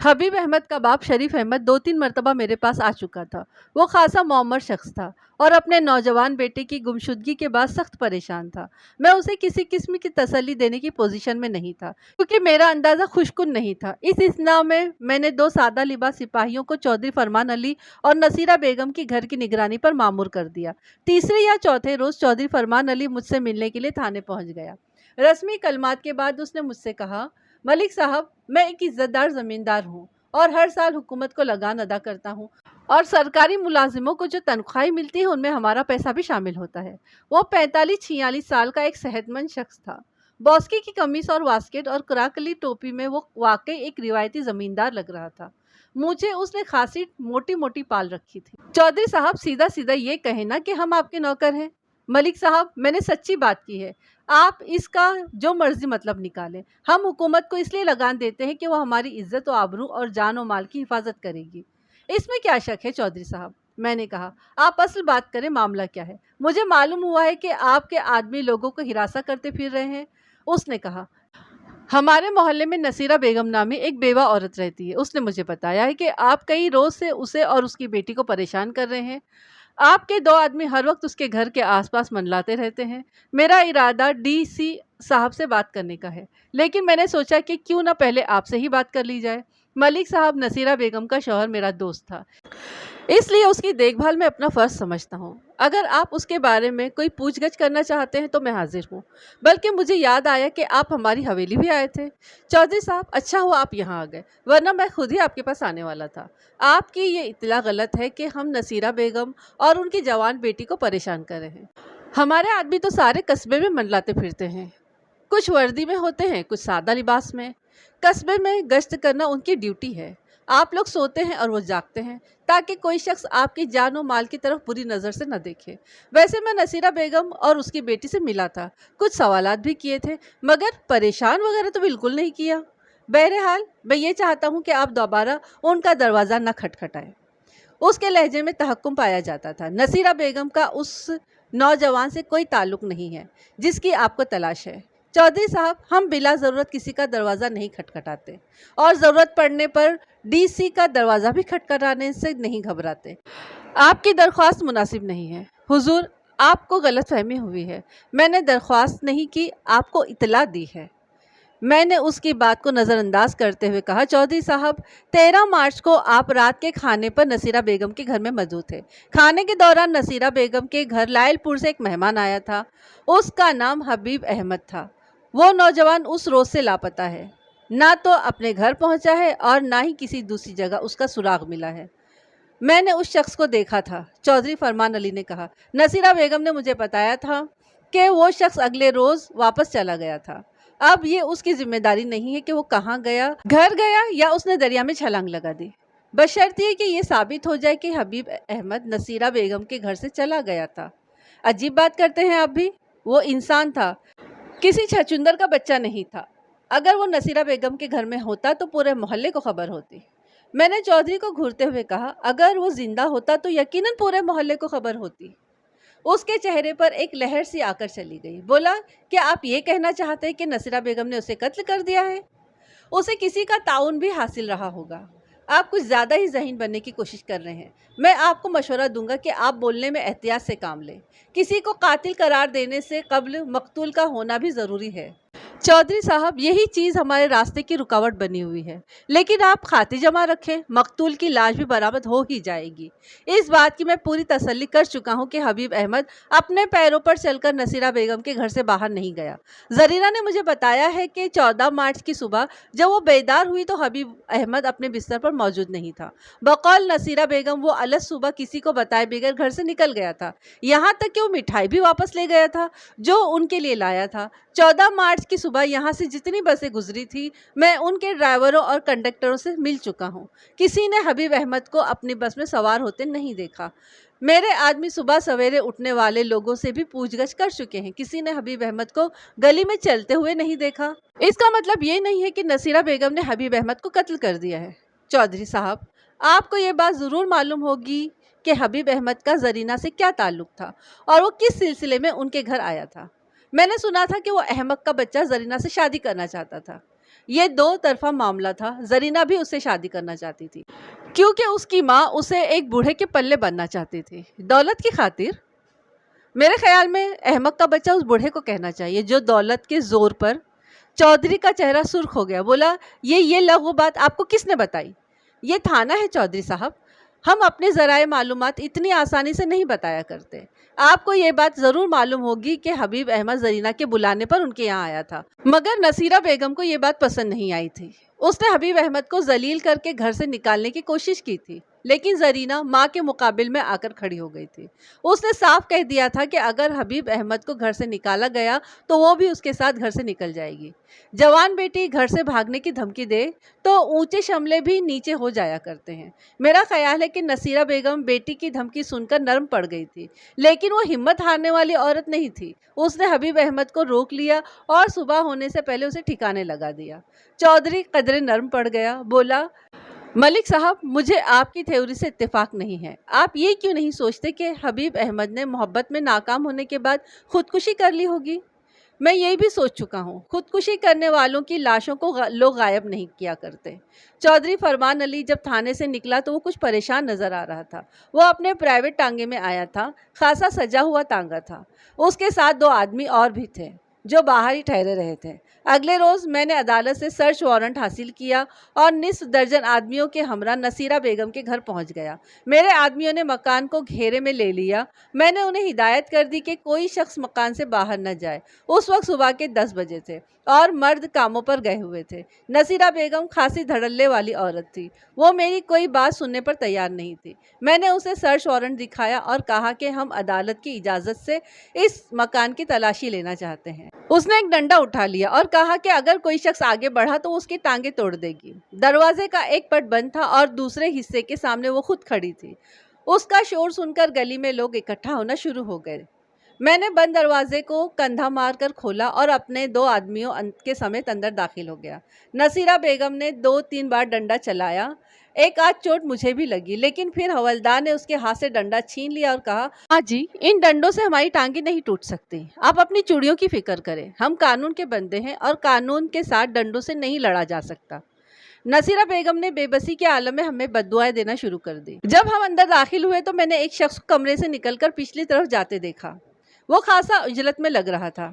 Speaker 1: حبیب احمد کا باپ شریف احمد 2-3 مرتبہ میرے پاس آ چکا تھا۔ وہ خاصا معمر شخص تھا اور اپنے نوجوان بیٹے کی گمشدگی کے بعد سخت پریشان تھا۔ میں اسے کسی قسم کی تسلی دینے کی پوزیشن میں نہیں تھا کیونکہ میرا اندازہ خوشکن نہیں تھا۔ اس اثناء میں نے 2 سادہ لباس سپاہیوں کو چودھری فرمان علی اور نصیرہ بیگم کی گھر کی نگرانی پر مامور کر دیا۔ تیسرے یا چوتھے روز چودھری فرمان علی مجھ سے ملنے کے لیے تھانے پہنچ گیا۔ رسمی کلمات کے بعد اس نے مجھ سے کہا، ملک صاحب، میں ایک عزت دار زمیندار ہوں اور ہر سال حکومت کو لگان ادا کرتا ہوں اور سرکاری ملازموں کو جو تنخواہیں ملتی ہیں ان میں ہمارا پیسہ بھی شامل ہوتا ہے۔ وہ 45-46 سال کا ایک صحت مند شخص تھا۔ باسکی کی قمیص اور واسکٹ اور کراکلی ٹوپی میں وہ واقعی ایک روایتی زمیندار لگ رہا تھا۔ مجھے اس نے خاصی موٹی موٹی پال رکھی تھی۔ چودھری صاحب، سیدھا سیدھا یہ کہیں نا کہ ہم آپ کے نوکر ہیں۔ ملک صاحب، میں نے سچی بات کی ہے، آپ اس کا جو مرضی مطلب نکالیں۔ ہم حکومت کو اس لیے لگان دیتے ہیں کہ وہ ہماری عزت و آبرو اور جان و مال کی حفاظت کرے گی۔ اس میں کیا شک ہے چودھری صاحب؟ میں نے کہا، آپ اصل بات کریں، معاملہ کیا ہے؟ مجھے معلوم ہوا ہے کہ آپ کے آدمی لوگوں کو ہراساں کرتے پھر رہے ہیں۔ اس نے کہا، ہمارے محلے میں نصیرہ بیگم نامی ایک بیوہ عورت رہتی ہے۔ اس نے مجھے بتایا ہے کہ آپ کئی روز سے اسے اور اس کی بیٹی کو پریشان کر رہے ہیں۔ آپ کے 2 آدمی ہر وقت اس کے گھر کے آس پاس منڈلاتے رہتے ہیں۔ میرا ارادہ ڈی سی صاحب سے بات کرنے کا ہے، لیکن میں نے سوچا کہ کیوں نہ پہلے آپ سے ہی بات کر لی جائے۔ ملک صاحب، نصیرہ بیگم کا شوہر میرا دوست تھا، اس لیے اس کی دیکھ بھال میں اپنا فرض سمجھتا ہوں۔ اگر آپ اس کے بارے میں کوئی پوچھ گچھ کرنا چاہتے ہیں تو میں حاضر ہوں۔ بلکہ مجھے یاد آیا کہ آپ ہماری حویلی بھی آئے تھے۔ چودھری صاحب، اچھا ہوا آپ یہاں آ گئے، ورنہ میں خود ہی آپ کے پاس آنے والا تھا۔ آپ کی یہ اطلاع غلط ہے کہ ہم نصیرہ بیگم اور ان کی جوان بیٹی کو پریشان کر رہے ہیں۔ ہمارے آدمی تو سارے قصبے میں منڈلاتے پھرتے ہیں، کچھ وردی میں ہوتے ہیں، کچھ سادہ لباس میں۔ قصبے میں گشت کرنا ان کی ڈیوٹی ہے۔ آپ لوگ سوتے ہیں اور وہ جاگتے ہیں تاکہ کوئی شخص آپ کی جان و مال کی طرف بری نظر سے نہ دیکھے۔ ویسے میں نصیرہ بیگم اور اس کی بیٹی سے ملا تھا، کچھ سوالات بھی کیے تھے، مگر پریشان وغیرہ تو بالکل نہیں کیا۔ بہرحال میں یہ چاہتا ہوں کہ آپ دوبارہ ان کا دروازہ نہ کھٹکھٹائیں۔ اس کے لہجے میں تحکم پایا جاتا تھا۔ نصیرہ بیگم کا اس نوجوان سے کوئی تعلق نہیں ہے جس کی آپ کو تلاش ہے۔ چودھری صاحب، ہم بلا ضرورت کسی کا دروازہ نہیں کھٹکھٹاتے اور ضرورت پڑنے پر ڈی سی کا دروازہ بھی کھٹکھٹانے سے نہیں گھبراتے۔ آپ کی درخواست مناسب نہیں ہے۔ حضور، آپ کو غلط فہمی ہوئی ہے، میں نے درخواست نہیں کی، آپ کو اطلاع دی ہے۔ میں نے اس کی بات کو نظر انداز کرتے ہوئے کہا، چودھری صاحب، 13 مارچ کو آپ رات کے کھانے پر نصیرہ بیگم کے گھر میں موجود تھے۔ کھانے کے دوران نصیرہ بیگم کے گھر لائل پور سے ایک مہمان آیا تھا، اس کا نام حبیب احمد تھا۔ وہ نوجوان اس روز سے لاپتہ ہے، نہ تو اپنے گھر پہنچا ہے اور نہ ہی کسی دوسری جگہ اس کا سراغ ملا ہے۔ میں نے اس شخص کو دیکھا تھا، چودھری فرمان علی نے کہا۔ نصیرہ بیگم نے مجھے بتایا تھا کہ وہ شخص اگلے روز واپس چلا گیا تھا۔ اب یہ اس کی ذمہ داری نہیں ہے کہ وہ کہاں گیا، گھر گیا یا اس نے دریا میں چھلانگ لگا دی، بشرطیہ کہ یہ ثابت ہو جائے کہ حبیب احمد نصیرہ بیگم کے گھر سے چلا گیا تھا۔ عجیب بات کرتے ہیں آپ بھی، وہ انسان تھا، کسی چھچندر کا بچہ نہیں تھا۔ اگر وہ نصیرہ بیگم کے گھر میں ہوتا تو پورے محلے کو خبر ہوتی۔ میں نے چودھری کو گھورتے ہوئے کہا، اگر وہ زندہ ہوتا تو یقیناً پورے محلے کو خبر ہوتی۔ اس کے چہرے پر ایک لہر سی آ کر چلی گئی۔ بولا، کیا آپ یہ کہنا چاہتے ہیں کہ نصیرہ بیگم نے اسے قتل کر دیا ہے؟ उसे किसी का ताउन भी हासिल रहा होगा। आप कुछ ज़्यादा ही ज़हीन बनने की कोशिश कर रहे हैं। मैं आपको मशवरा दूंगा कि आप बोलने में एहतियात से काम लें। किसी को कातिल करार देने से कब्ल मकतूल का होना भी ज़रूरी है। चौधरी साहब, यही चीज़ हमारे रास्ते की रुकावट बनी हुई है, लेकिन आप खातिर जमा रखें, मकतूल की लाश भी बरामद हो ही जाएगी। इस बात की मैं पूरी तसल्ली कर चुका हूं कि हबीब अहमद अपने पैरों पर चलकर नसीरा बेगम के घर से बाहर नहीं गया। जरीना ने मुझे बताया है कि 14 मार्च की सुबह जब वो बेदार हुई तो हबीब अहमद अपने बिस्तर पर मौजूद नहीं था। बकौल नसीरा बेगम वो अलग सुबह किसी को बताए बगैर घर से निकल गया था। यहाँ तक कि वो मिठाई भी वापस ले गया था जो उनके लिए लाया था। 14 मार्च की सुबह यहाँ से जितनी बसें गुजरी थी, मैं उनके ड्राइवरों और कंडक्टरों से मिल चुका हूँ। किसी ने हबीब अहमद को अपनी बस में सवार होते नहीं देखा। मेरे आदमी सुबह सवेरे उठने वाले लोगों से भी पूछगछ कर चुके हैं, किसी ने हबीब अहमद को गली में चलते हुए नहीं देखा। इसका मतलब ये नहीं है कि नसीरा बेगम ने हबीब अहमद को कत्ल कर दिया है। चौधरी साहब, आपको ये बात ज़रूर मालूम होगी कि हबीब अहमद का जरीना से क्या ताल्लुक था और वो किस सिलसिले में उनके घर आया था। मैंने सुना था कि वो अहमद का बच्चा जरीना से शादी करना चाहता था। ये दो तरफा मामला था। जरीना भी उससे शादी करना चाहती थी क्योंकि उसकी माँ उसे एक बूढ़े के पल्ले बनना चाहती थी, दौलत की खातिर। मेरे ख्याल में अहमद का बच्चा उस बूढ़े को कहना चाहिए जो दौलत के जोर पर। चौधरी का चेहरा सुर्ख हो गया। बोला, ये लघु बात आपको किसने बताई? ये थाना है चौधरी साहब, हम अपने ज़राए मालूमात इतनी आसानी से नहीं बताया करते। आपको ये बात ज़रूर मालूम होगी कि हबीब अहमद जरीना के बुलाने पर उनके यहाँ आया था, मगर नसीरा बेगम को ये बात पसंद नहीं आई थी। उसने हबीब अहमद को जलील करके घर से निकालने की कोशिश की थी, लेकिन जरीना माँ के मुकाबिल में आकर खड़ी हो गई थी। उसने साफ कह दिया था कि अगर हबीब अहमद को घर से निकाला गया तो वो भी उसके साथ घर से निकल जाएगी। जवान बेटी घर से भागने की धमकी दे तो ऊंचे शमले भी नीचे हो जाया करते हैं। मेरा ख्याल है कि नसीरा बेगम बेटी की धमकी सुनकर नरम पड़ गई थी, लेकिन वो हिम्मत हारने वाली औरत नहीं थी। उसने हबीब अहमद को रोक लिया और सुबह होने से पहले उसे ठिकाने लगा दिया। चौधरी कदरे नरम पड़ गया। बोला, मलिक साहब, मुझे आपकी थ्योरी से इत्तेफाक नहीं है। आप ये क्यों नहीं सोचते कि हबीब अहमद ने मोहब्बत में नाकाम होने के बाद खुदकुशी कर ली होगी? मैं यही भी सोच चुका हूँ। खुदकुशी करने वालों की लाशों को लोग गायब नहीं किया करते। चौधरी फरमान अली जब थाने से निकला तो वो कुछ परेशान नजर आ रहा था। वो अपने प्राइवेट टांगे में आया था, खासा सजा हुआ तांगा था। उसके साथ 2 आदमी और भी थे जो बाहर ही ठहरे रहे थे। अगले रोज़ मैंने अदालत से सर्च वारंट हासिल किया और निस्फ दर्जन आदमियों के हमरा नसीरा बेगम के घर पहुंच गया। मेरे आदमियों ने मकान को घेरे में ले लिया। मैंने उन्हें हिदायत कर दी कि कोई शख्स मकान से बाहर न जाए। उस वक्त सुबह के 10 बजे थे और मर्द कामों पर गए हुए थे। नसीरा बेगम खासी धड़ल्ले वाली औरत थी। वो मेरी कोई बात सुनने पर तैयार नहीं थी। मैंने उसे सर्च वारंट दिखाया और कहा कि हम अदालत की इजाज़त से इस मकान की तलाशी लेना चाहते हैं। उसने एक डंडा उठा लिया और कहा कि अगर कोई शख्स आगे बढ़ा तो उसकी टांगे तोड़ देगी। दरवाजे का एक पट बंद था और दूसरे हिस्से के सामने वो खुद खड़ी थी। उसका शोर सुनकर गली में लोग इकट्ठा होना शुरू हो गए। मैंने बंद दरवाजे को कंधा मारकर खोला और अपने 2 आदमियों के समेत अंदर दाखिल हो गया। नसीरा बेगम ने 2-3 बार डंडा चलाया। एक आध चोट मुझे भी लगी, लेकिन फिर हवलदार ने उसके हाथ से डंडा छीन लिया और कहा, हाँ जी, इन डंडों से हमारी टांगे नहीं टूट सकती। आप अपनी चूड़ियों की फिक्र करें। हम कानून के बंदे हैं और कानून के साथ डंडों से नहीं लड़ा जा सकता। नसीरा बेगम ने बेबसी के आलम में हमें बद्दुआएं देना शुरू कर दी। जब हम अंदर दाखिल हुए तो मैंने एक शख्स को कमरे से निकलकर पिछली तरफ जाते देखा। वो खासा उजलत में लग रहा था।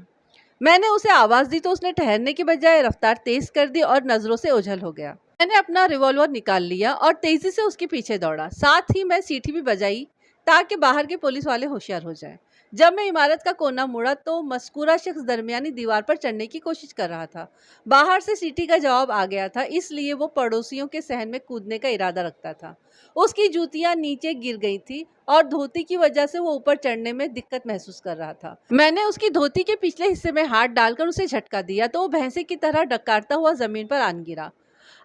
Speaker 1: मैंने उसे आवाज़ दी तो उसने ठहरने की बजाय रफ्तार तेज कर दी और नज़रों से ओझल हो गया। मैंने अपना रिवॉल्वर निकाल लिया और तेज़ी से उसके पीछे दौड़ा। साथ ही मैं सीटी भी बजाई ताकि बाहर के पुलिस वाले होशियार हो जाएं। जब मैं इमारत का कोना मुड़ा तो मस्कूरा शख्स दरमियानी दीवार पर चढ़ने की कोशिश कर रहा था। बाहर से सीटी का जवाब आ गया था, इसलिए वो पड़ोसियों के सहन में कूदने का इरादा रखता था। उसकी जूतियां नीचे गिर गई थी और धोती की वजह से वो ऊपर चढ़ने में दिक्कत महसूस कर रहा था। मैंने उसकी धोती के पिछले हिस्से में हाथ डालकर उसे झटका दिया तो वो भैंसे की तरह डकारता हुआ जमीन पर आन गिरा।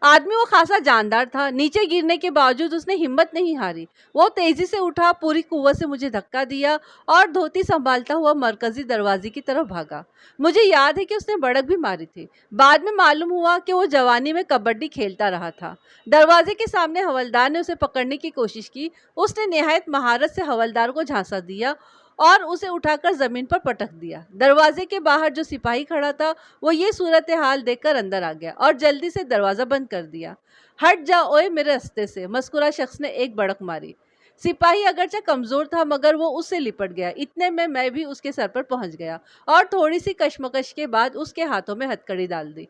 Speaker 1: आदमी वो खासा जानदार था। नीचे गिरने के बावजूद उसने हिम्मत नहीं हारी। वो तेजी से उठा, पूरी कुव्वत से मुझे धक्का दिया और धोती संभालता हुआ मरकजी दरवाजे की तरफ भागा। मुझे याद है कि उसने बड़क भी मारी थी। बाद में मालूम हुआ कि वो जवानी में कबड्डी खेलता रहा था। दरवाजे के सामने हवलदार ने उसे पकड़ने की कोशिश की। उसने निहायत महारत से हवलदार को झांसा दिया और उसे उठाकर जमीन पर पटक दिया। दरवाजे के बाहर जो सिपाही खड़ा था वो ये सूरत हाल देखकर अंदर आ गया और जल्दी से दरवाजा बंद कर दिया। हट जा ओए मेरे रास्ते से, मस्कुरा शख्स ने एक बड़क मारी। सिपाही अगरचे कमजोर था मगर वो उससे लिपट गया। इतने में मैं भी उसके सर पर पहुंच गया और थोड़ी सी कशमकश के बाद उसके हाथों में हथकड़ी डाल दी।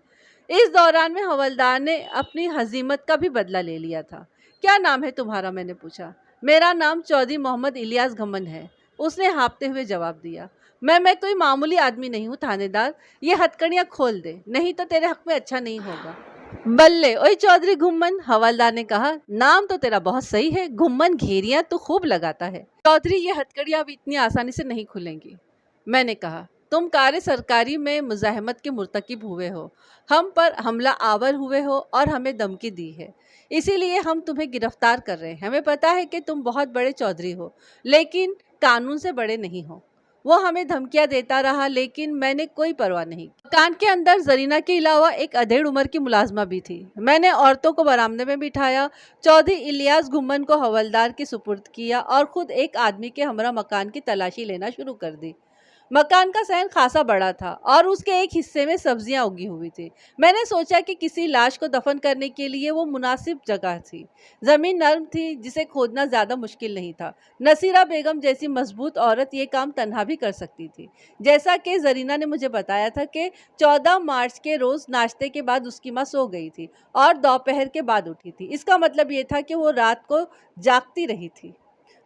Speaker 1: इस दौरान में हवलदार ने अपनी हजीमत का भी बदला ले लिया था। क्या नाम है तुम्हारा? मैंने पूछा। मेरा नाम चौधरी मोहम्मद इलियास घुम्मन है, उसने हाँफते हुए जवाब दिया। मैं कोई मामूली आदमी नहीं हूँ थानेदार, ये हथकड़ियाँ खोल दे, नहीं तो तेरे हक में अच्छा नहीं होगा। बल्ले ओए चौधरी घुम्मन, हवलदार ने कहा। नाम तो तेरा बहुत सही है, घुम्मन, घेरियां तो खूब लगाता है। चौधरी, ये हथकड़ियाँ अब इतनी आसानी से नहीं खुलेंगी, मैंने कहा। तुम कार्य सरकारी में मुजाहमत के मुर्तकिब हुए हो, हम पर हमला आवर हुए हो और हमें धमकी दी है, इसीलिए हम तुम्हें गिरफ्तार कर रहे हैं। हमें पता है कि तुम बहुत बड़े चौधरी हो, लेकिन कानून से बड़े नहीं हो। वो हमें धमकियां देता रहा, लेकिन मैंने कोई परवाह नहीं। कान के अंदर जरीना के अलावा एक अधेड़ उम्र की मुलाजमा भी थी। मैंने औरतों को बरामदे में बिठाया, चौधरी इलियास घुम्मन को हवलदार की सुपुर्द किया और खुद एक आदमी के हमरा मकान की तलाशी लेना शुरू कर दी। मकान का सहन खासा बड़ा था और उसके एक हिस्से में सब्जियां उगी हुई थी। मैंने सोचा कि किसी लाश को दफन करने के लिए वो मुनासिब जगह थी। ज़मीन नर्म थी, जिसे खोदना ज़्यादा मुश्किल नहीं था। नसीरा बेगम जैसी मजबूत औरत ये काम तन्हा भी कर सकती थी। जैसा कि जरीना ने मुझे बताया था कि 14 मार्च के रोज़ नाश्ते के बाद उसकी माँ सो गई थी और दोपहर के बाद उठी थी। इसका मतलब ये था कि वो रात को जागती रही थी।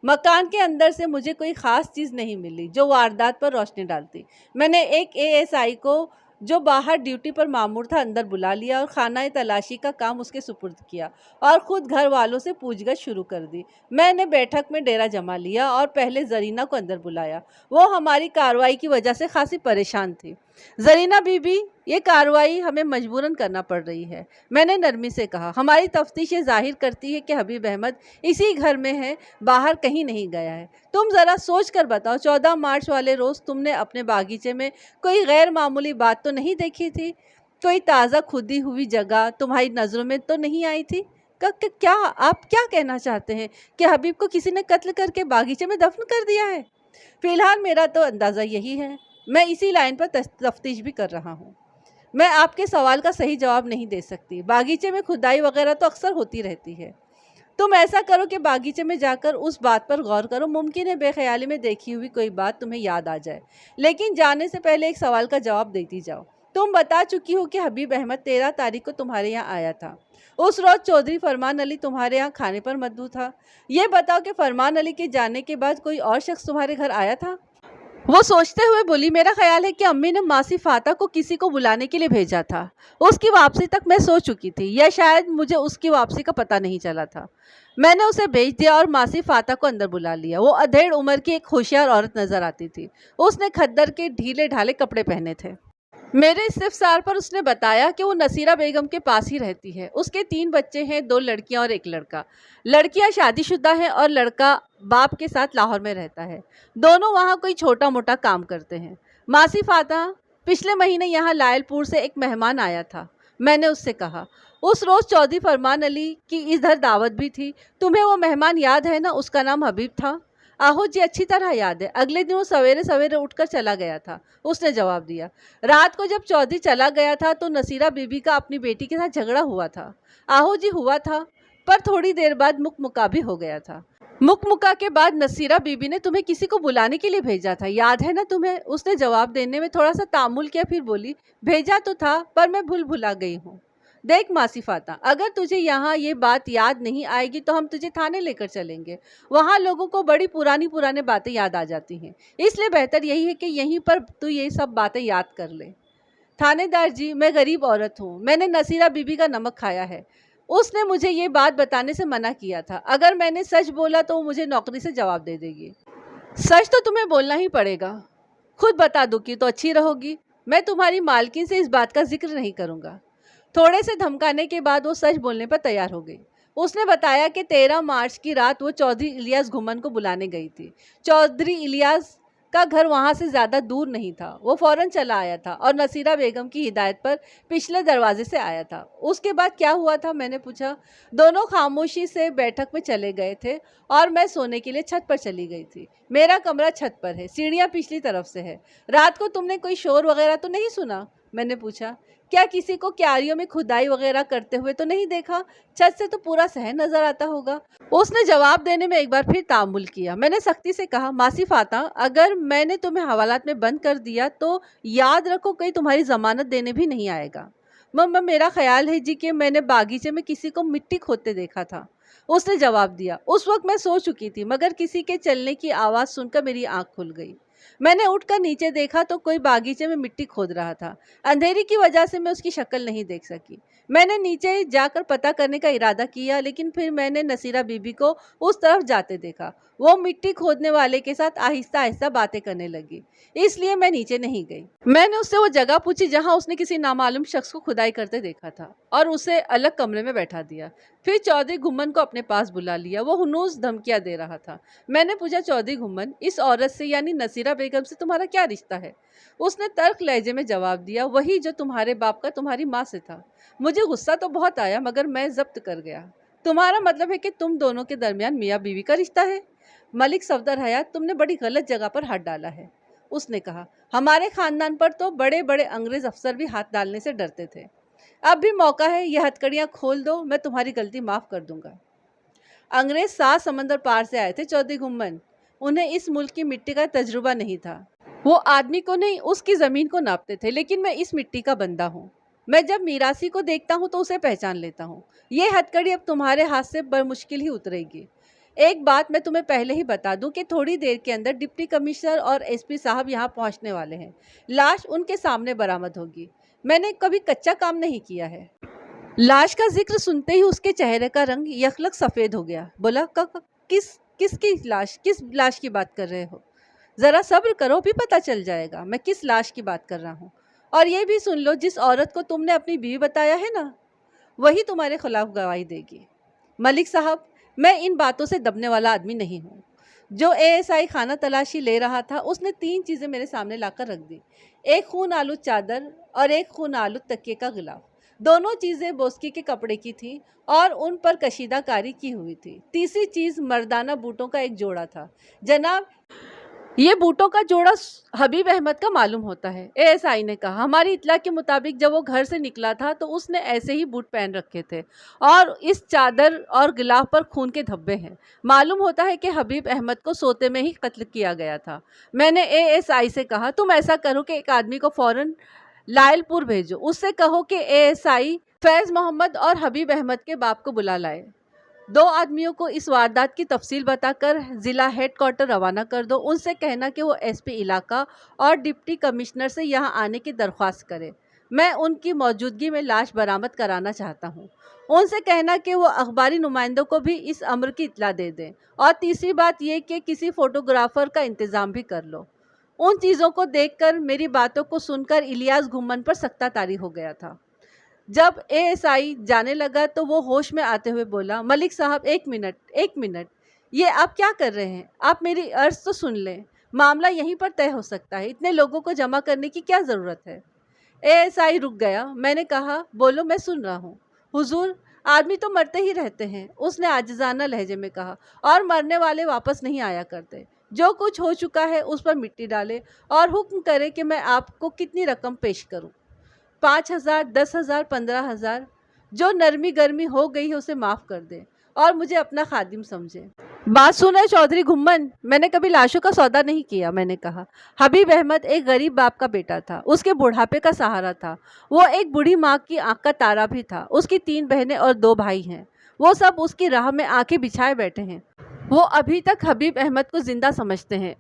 Speaker 1: मकान के अंदर से मुझे कोई ख़ास चीज़ नहीं मिली जो वारदात पर रोशनी डालती। मैंने एक एएसआई को जो बाहर ड्यूटी पर मामूर था अंदर बुला लिया और खाना तलाशी का काम उसके सुपुर्द किया और ख़ुद घर वालों से पूछगछ शुरू कर दी। मैंने बैठक में डेरा जमा लिया और पहले जरीना को अंदर बुलाया। वो हमारी कार्रवाई की वजह से खासी परेशान थी। जरीना बीबी, ये कार्रवाई हमें मजबूरन करना पड़ रही है, मैंने नरमी से कहा। हमारी तफ्तीश जाहिर करती है कि हबीब अहमद इसी घर में है, बाहर कहीं नहीं गया है। तुम ज़रा सोच कर बताओ, 14 मार्च वाले रोज़ तुमने अपने बागीचे में कोई गैर मामूली बात तो नहीं देखी थी? कोई ताज़ा खुदी हुई जगह तुम्हारी नज़रों में तो नहीं आई थी? क्या आप क्या कहना चाहते हैं कि हबीब को किसी ने कत्ल करके बागीचे में दफन कर दिया है? फ़िलहाल मेरा तो अंदाज़ा यही है। मैं इसी लाइन पर तफ्तीश भी कर रहा हूँ। मैं आपके सवाल का सही जवाब नहीं दे सकती। बागीचे में खुदाई वगैरह तो अक्सर होती रहती है। तुम ऐसा करो कि बागीचे में जाकर उस बात पर गौर करो। मुमकिन है बेख्याली में देखी हुई कोई बात तुम्हें याद आ जाए, लेकिन जाने से पहले एक सवाल का जवाब देती जाओ। तुम बता चुकी हो कि हबीब अहमद 13 तारीख को तुम्हारे यहाँ आया था। उस रोज़ चौधरी फरमान अली तुम्हारे यहाँ खाने पर मद्दू था। ये बताओ कि फरमान अली के जाने के बाद कोई और शख्स तुम्हारे घर आया था? वो सोचते हुए बोली, मेरा ख्याल है कि अम्मी ने मासी फाता को किसी को बुलाने के लिए भेजा था। उसकी वापसी तक मैं सो चुकी थी, या शायद मुझे उसकी वापसी का पता नहीं चला था। मैंने उसे भेज दिया और मासी फाता को अंदर बुला लिया। वो अधेड़ उम्र की एक होशियार औरत नजर आती थी। उसने खद्दर के ढीले ढाले कपड़े पहने थे। मेरे इस्तिफसार पर उसने बताया कि वो नसीरा बेगम के पास ही रहती है। उसके 3 बच्चे हैं, 2 लड़कियां और 1 लड़का। लड़कियां शादीशुदा हैं और लड़का बाप के साथ लाहौर में रहता है। दोनों वहाँ कोई छोटा मोटा काम करते हैं। मासी फाता, पिछले महीने यहाँ लायलपुर से एक मेहमान आया था, मैंने उससे कहा। उस रोज़ चौधरी फरमान अली की इधर दावत भी थी। तुम्हें वो मेहमान याद है ना? उसका नाम हबीब था। आहो जी, अच्छी तरह याद है। अगले दिन वो सवेरे सवेरे उठकर चला गया था, उसने जवाब दिया। रात को जब चौधरी चला गया था तो नसीरा बीबी का अपनी बेटी के साथ झगड़ा हुआ था। आहो जी, हुआ था, पर थोड़ी देर बाद मुकमुका भी हो गया था। मुकमुका के बाद नसीरा बीबी ने तुम्हें किसी को बुलाने के लिए भेजा था, याद है ना तुम्हें? उसने जवाब देने में थोड़ा सा तामुल किया, फिर बोली, भेजा तो था पर मैं भुला गई हूँ। देख मासी फाता, अगर तुझे यहाँ ये बात याद नहीं आएगी तो हम तुझे थाने लेकर चलेंगे। वहाँ लोगों को बड़ी पुरानी बातें याद आ जाती हैं, इसलिए बेहतर यही है कि यहीं पर तू ये सब बातें याद कर ले। थानेदार जी, मैं गरीब औरत हूँ, मैंने नसीरा बीबी का नमक खाया है। उसने मुझे ये बात बताने से मना किया था। अगर मैंने सच बोला तो वो मुझे नौकरी से जवाब दे देगी। सच तो तुम्हें बोलना ही पड़ेगा। खुद बता दूंगी तो अच्छी रहोगी। मैं तुम्हारी मालकिन से इस बात का जिक्र नहीं करूँगा। थोड़े से धमकाने के बाद वो सच बोलने पर तैयार हो गई। उसने बताया कि 13 मार्च की रात वो चौधरी इलियास घुम्मन को बुलाने गई थी। चौधरी इलियास का घर वहाँ से ज़्यादा दूर नहीं था। वो फ़ौरन चला आया था और नसीरा बेगम की हिदायत पर पिछले दरवाजे से आया था। उसके बाद क्या हुआ था, मैंने पूछा। दोनों खामोशी से बैठक में चले गए थे और मैं सोने के लिए छत पर चली गई थी। मेरा कमरा छत पर है, सीढ़ियाँ पिछली तरफ से है। रात को तुमने कोई शोर वगैरह तो नहीं सुना, मैंने पूछा। क्या किसी को क्यारियों में खुदाई वगैरह करते हुए तो नहीं देखा? छत से तो पूरा शहर नजर आता होगा। उसने जवाब देने में एक बार फिर तामुल किया। मैंने सख्ती से कहा, मासी फाता, अगर मैंने तुम्हें हवालात में बंद कर दिया तो याद रखो कहीं तुम्हारी जमानत देने भी नहीं आएगा। मम्मा, मेरा ख्याल है जी कि मैंने बागीचे में किसी को मिट्टी खोदते देखा था, उसने जवाब दिया। उस वक्त मैं सो चुकी थी, मगर किसी के चलने की आवाज़ सुनकर मेरी आंख खुल गई। मैंने उठकर नीचे देखा तो कोई बागीचे में मिट्टी खोद रहा था। अंधेरी की वजह से मैं उसकी शक्ल नहीं देख सकी। मैंने नीचे जाकर पता करने का इरादा किया, लेकिन फिर मैंने नसीरा बीबी को उस तरफ जाते देखा। वो मिट्टी खोदने वाले के साथ आहिस्ता आहिस्ता बातें करने लगी, इसलिए मैं नीचे नहीं गई। मैंने उससे वो जगह पूछी जहां उसने किसी नामालूम शख्स को खुदाई करते देखा था और उसे अलग कमरे में बैठा दिया। फिर चौधरी घुम्मन को अपने पास बुला लिया। वो हुनूस धमकियां दे रहा था। मैंने पूछा, चौधरी घुम्मन, इस औरत से यानी नसीरा बेगम से तुम्हारा क्या रिश्ता है? उसने तर्क लहजे में जवाब दिया, वही जो तुम्हारे बाप का तुम्हारी माँ से था। मुझे गुस्सा तो बहुत आया, मगर मैं जब्त कर गया। तुम्हारा मतलब है कि तुम दोनों के दरमियान मियाँ बीवी का रिश्ता है? मलिक सफदर हयात, तुमने बड़ी गलत जगह पर हाथ डाला है, उसने कहा। हमारे खानदान पर तो बड़े बड़े अंग्रेज अफसर भी हाथ डालने से डरते थे। अब भी मौका है, यह हथकड़ियाँ खोल दो, मैं तुम्हारी गलती माफ़ कर दूंगा। अंग्रेज 7 समंदर पार से आए थे चौधरी घुम्मन। उन्हें इस मुल्क की मिट्टी का तजुर्बा नहीं था। वो आदमी को नहीं, उसकी ज़मीन को नापते थे। लेकिन मैं इस मिट्टी का बंदा हूँ। मैं जब मीरासी को देखता हूँ तो उसे पहचान लेता हूँ। ये हथकड़ी अब तुम्हारे हाथ से बमुश्किल ही उतरेगी। एक बात मैं तुम्हें पहले ही बता दूं कि थोड़ी देर के अंदर डिप्टी कमिश्नर और एसपी साहब यहाँ पहुँचने वाले हैं। लाश उनके सामने बरामद होगी। मैंने कभी कच्चा काम नहीं किया है। लाश का जिक्र सुनते ही उसके चेहरे का रंग यखलक सफ़ेद हो गया। बोला, किसकी लाश? किस लाश की बात कर रहे हो? ज़रा सब्र करो, भी पता चल जाएगा मैं किस लाश की बात कर रहा हूँ। और ये भी सुन लो, जिस औरत को तुमने अपनी बीवी बताया है ना, वही तुम्हारे खिलाफ गवाही देगी। मलिक साहब, मैं इन बातों से दबने वाला आदमी नहीं हूँ। जो एएसआई खाना तलाशी ले रहा था, उसने 3 चीज़ें मेरे सामने लाकर रख दी। एक खून आलूद चादर और एक खून आलूद तकिए का गिलाफ। दोनों चीज़ें बोस्की के कपड़े की थी और उन पर कशीदाकारी की हुई थी। तीसरी चीज़ मर्दाना बूटों का एक जोड़ा था। जनाब, ये बूटों का जोड़ा हबीब अहमद का मालूम होता है, एएसआई ने कहा। हमारी इत्तला के मुताबिक जब वो घर से निकला था तो उसने ऐसे ही बूट पहन रखे थे और इस चादर और गिलाफ पर खून के धब्बे हैं। मालूम होता है कि हबीब अहमद को सोते में ही कत्ल किया गया था। मैंने एएसआई से कहा, तुम ऐसा करो कि एक आदमी को फ़ौरन लायलपुर भेजो। उससे कहो कि एएसआई फैज़ मोहम्मद और हबीब अहमद के बाप को बुला लाए। 2 आदमियों को इस वारदात की तफसील बताकर ज़िला हेडक्वार्टर रवाना कर दो। उनसे कहना कि वो एसपी इलाका और डिप्टी कमिश्नर से यहाँ आने की दरख्वास्त करें। मैं उनकी मौजूदगी में लाश बरामद कराना चाहता हूँ। उनसे कहना कि वो अखबारी नुमाइंदों को भी इस अमर की इत्तला दे दें। और तीसरी बात ये कि किसी फ़ोटोग्राफ़र का इंतज़ाम भी कर लो। उन चीज़ों को देखकर, मेरी बातों को सुनकर इलियास घुम्मन पर सख्ता तारी हो गया था। जब एएसआई जाने लगा तो वो होश में आते हुए बोला, मलिक साहब, एक मिनट, ये आप क्या कर रहे हैं? आप मेरी अर्ज़ तो सुन लें। मामला यहीं पर तय हो सकता है, इतने लोगों को जमा करने की क्या ज़रूरत है? एएसआई रुक गया। मैंने कहा, बोलो, मैं सुन रहा हूँ। हुजूर, आदमी तो मरते ही रहते हैं, उसने आजिज़ाना लहजे में कहा, और मरने वाले वापस नहीं आया करते। जो कुछ हो चुका है उस पर मिट्टी डाले और हुक्म करे कि मैं आपको कितनी रकम पेश करूं। 5,000, 10,000, 15,000, जो नरमी गर्मी हो गई है उसे माफ़ कर दे और मुझे अपना खादिम समझे। बात सुने चौधरी घुम्मन, मैंने कभी लाशों का सौदा नहीं किया, मैंने कहा। हबीब अहमद एक गरीब बाप का बेटा था, उसके बुढ़ापे का सहारा था। वो एक बूढ़ी माँ की आंख का तारा भी था। उसकी 3 बहनें और 2 भाई हैं। वो सब उसकी राह में आंखें बिछाए बैठे हैं। वो अभी तक हबीब अहमद को जिंदा समझते हैं।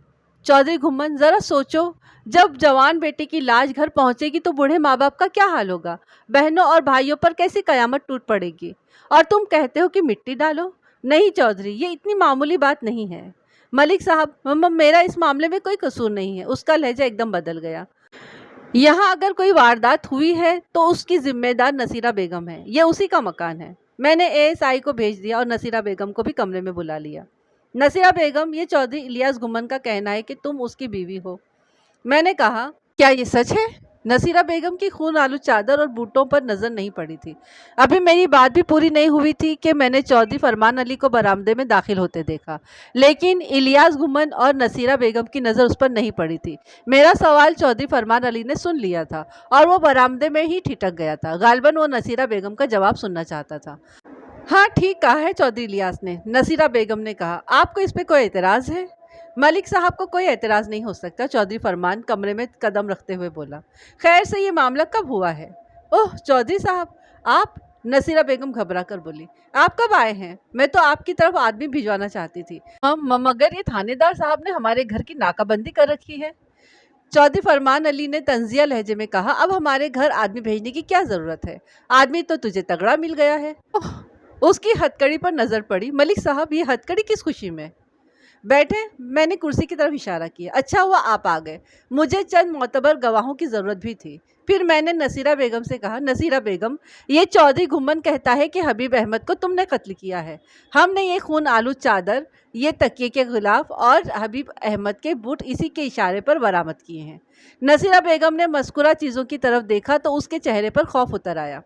Speaker 1: चौधरी घुम्मन, ज़रा सोचो, जब जवान बेटे की लाश घर पहुंचेगी तो बूढ़े माँ बाप का क्या हाल होगा? बहनों और भाइयों पर कैसी कयामत टूट पड़ेगी? और तुम कहते हो कि मिट्टी डालो? नहीं चौधरी, ये इतनी मामूली बात नहीं है। मलिक साहब, मेरा इस मामले में कोई कसूर नहीं है। उसका लहजा एकदम बदल गया। यहाँ अगर कोई वारदात हुई है तो उसकी जिम्मेदार नसीरा बेगम है। ये उसी का मकान है। मैंने एएसआई को भेज दिया और नसीरा बेगम को भी कमरे में बुला लिया। नसीरा बेगम, ये चौधरी इलियास गुम्मन का कहना है कि तुम उसकी बीवी हो। मैंने कहा, क्या ये सच है? नसीरा बेगम की खून आलू चादर और बूटों पर नजर नहीं पड़ी थी। अभी मेरी बात भी पूरी नहीं हुई थी कि मैंने चौधरी फरमान अली को बरामदे में दाखिल होते देखा, लेकिन इलियास गुम्मन और नसीरा बेगम की नज़र उस पर नहीं पड़ी थी। मेरा सवाल चौधरी फरमान अली ने सुन लिया था और वो बरामदे में ही ठिठक गया था। गालिबन वो नसीरा बेगम का जवाब सुनना चाहता था। हाँ, ठीक कहा है चौधरी इलियास ने, नसीरा बेगम ने कहा। आपको इस पे कोई एतराज़ है? मलिक साहब को कोई एतराज़ नहीं हो सकता, चौधरी फरमान कमरे में कदम रखते हुए बोला। खैर से ये मामला कब हुआ है? ओह चौधरी साहब, आप? नसीरा बेगम घबरा कर बोली। आप कब आए हैं? मैं तो आपकी तरफ आदमी भिजवाना चाहती थी। मगर ये थानेदार साहब ने हमारे घर की नाकाबंदी कर रखी है। चौधरी फरमान अली ने तंजिया लहजे में कहा, अब हमारे घर आदमी भेजने की क्या ज़रूरत है? आदमी तो तुझे तगड़ा मिल गया है। ओह, उसकी हथकड़ी पर नज़र पड़ी। मलिक साहब, ये हथकड़ी किस खुशी में? बैठे, मैंने कुर्सी की तरफ इशारा किया। अच्छा हुआ आप आ गए, मुझे चंद मोतबर गवाहों की ज़रूरत भी थी। फिर मैंने नसीरा बेगम से कहा, नसीरा बेगम, ये चौधरी गुम्मन कहता है कि हबीब अहमद को तुमने कत्ल किया है। हमने ये खून आलू चादर, ये तकिए के गिलाफ और हबीब अहमद के बूट इसी के इशारे पर बरामद किए हैं। नसीरा बेगम ने मस्कुरा चीज़ों की तरफ देखा तो उसके चेहरे पर खौफ उतर आया।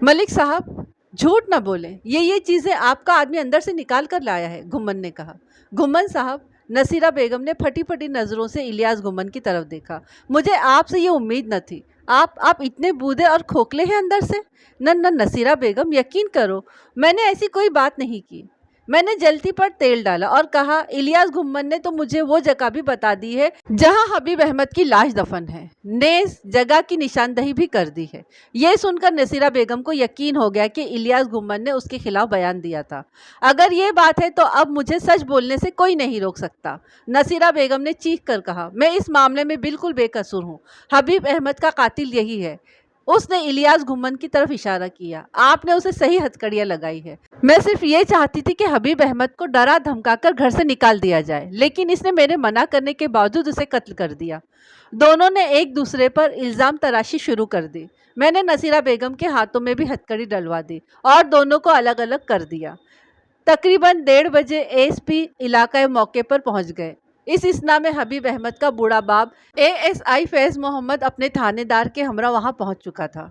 Speaker 1: मलिक साहब, झूठ ना बोलें, ये चीज़ें आपका आदमी अंदर से निकाल कर लाया है, गुम्मन ने कहा। गुम्मन साहब, नसीरा बेगम ने फटी फटी नज़रों से इलियास गुम्मन की तरफ देखा। मुझे आपसे ये उम्मीद न थी। आप इतने बूढ़े और खोखले हैं अंदर से। न नसीरा बेगम, यकीन करो, मैंने ऐसी कोई बात नहीं की। मैंने जल्दी पर तेल डाला और कहा, इलियास गुम्मन ने तो मुझे वो जगह भी बता दी है जहां हबीब अहमद की लाश दफन है। नेज़ जगह की निशानदही भी कर दी है। ये सुनकर नसीरा बेगम को यकीन हो गया कि इलियास गुम्मन ने उसके खिलाफ बयान दिया था। अगर ये बात है तो अब मुझे सच बोलने से कोई नहीं रोक सकता, नसीरा बेगम ने चीख कर कहा। मैं इस मामले में बिल्कुल बेकसूर हूँ। हबीब अहमद का कातिल यही है। उसने इलियास गुम्मन की तरफ इशारा किया। आपने उसे सही हथकड़ियाँ लगाई है। मैं सिर्फ ये चाहती थी कि हबीब अहमद को डरा धमकाकर घर से निकाल दिया जाए, लेकिन इसने मेरे मना करने के बावजूद उसे कत्ल कर दिया। दोनों ने एक दूसरे पर इल्ज़ाम तराशी शुरू कर दी। मैंने नसीरा बेगम के हाथों में भी हथकड़ी डलवा दी और दोनों को अलग अलग कर दिया। तकरीबन 1:30 बजे एएसपी इलाका मौके पर पहुंच गए। इस इसना में हबीब अहमद का बूढ़ा बाप एएसआई फैज़ मोहम्मद अपने थानेदार के हमरा वहां पहुंच चुका था।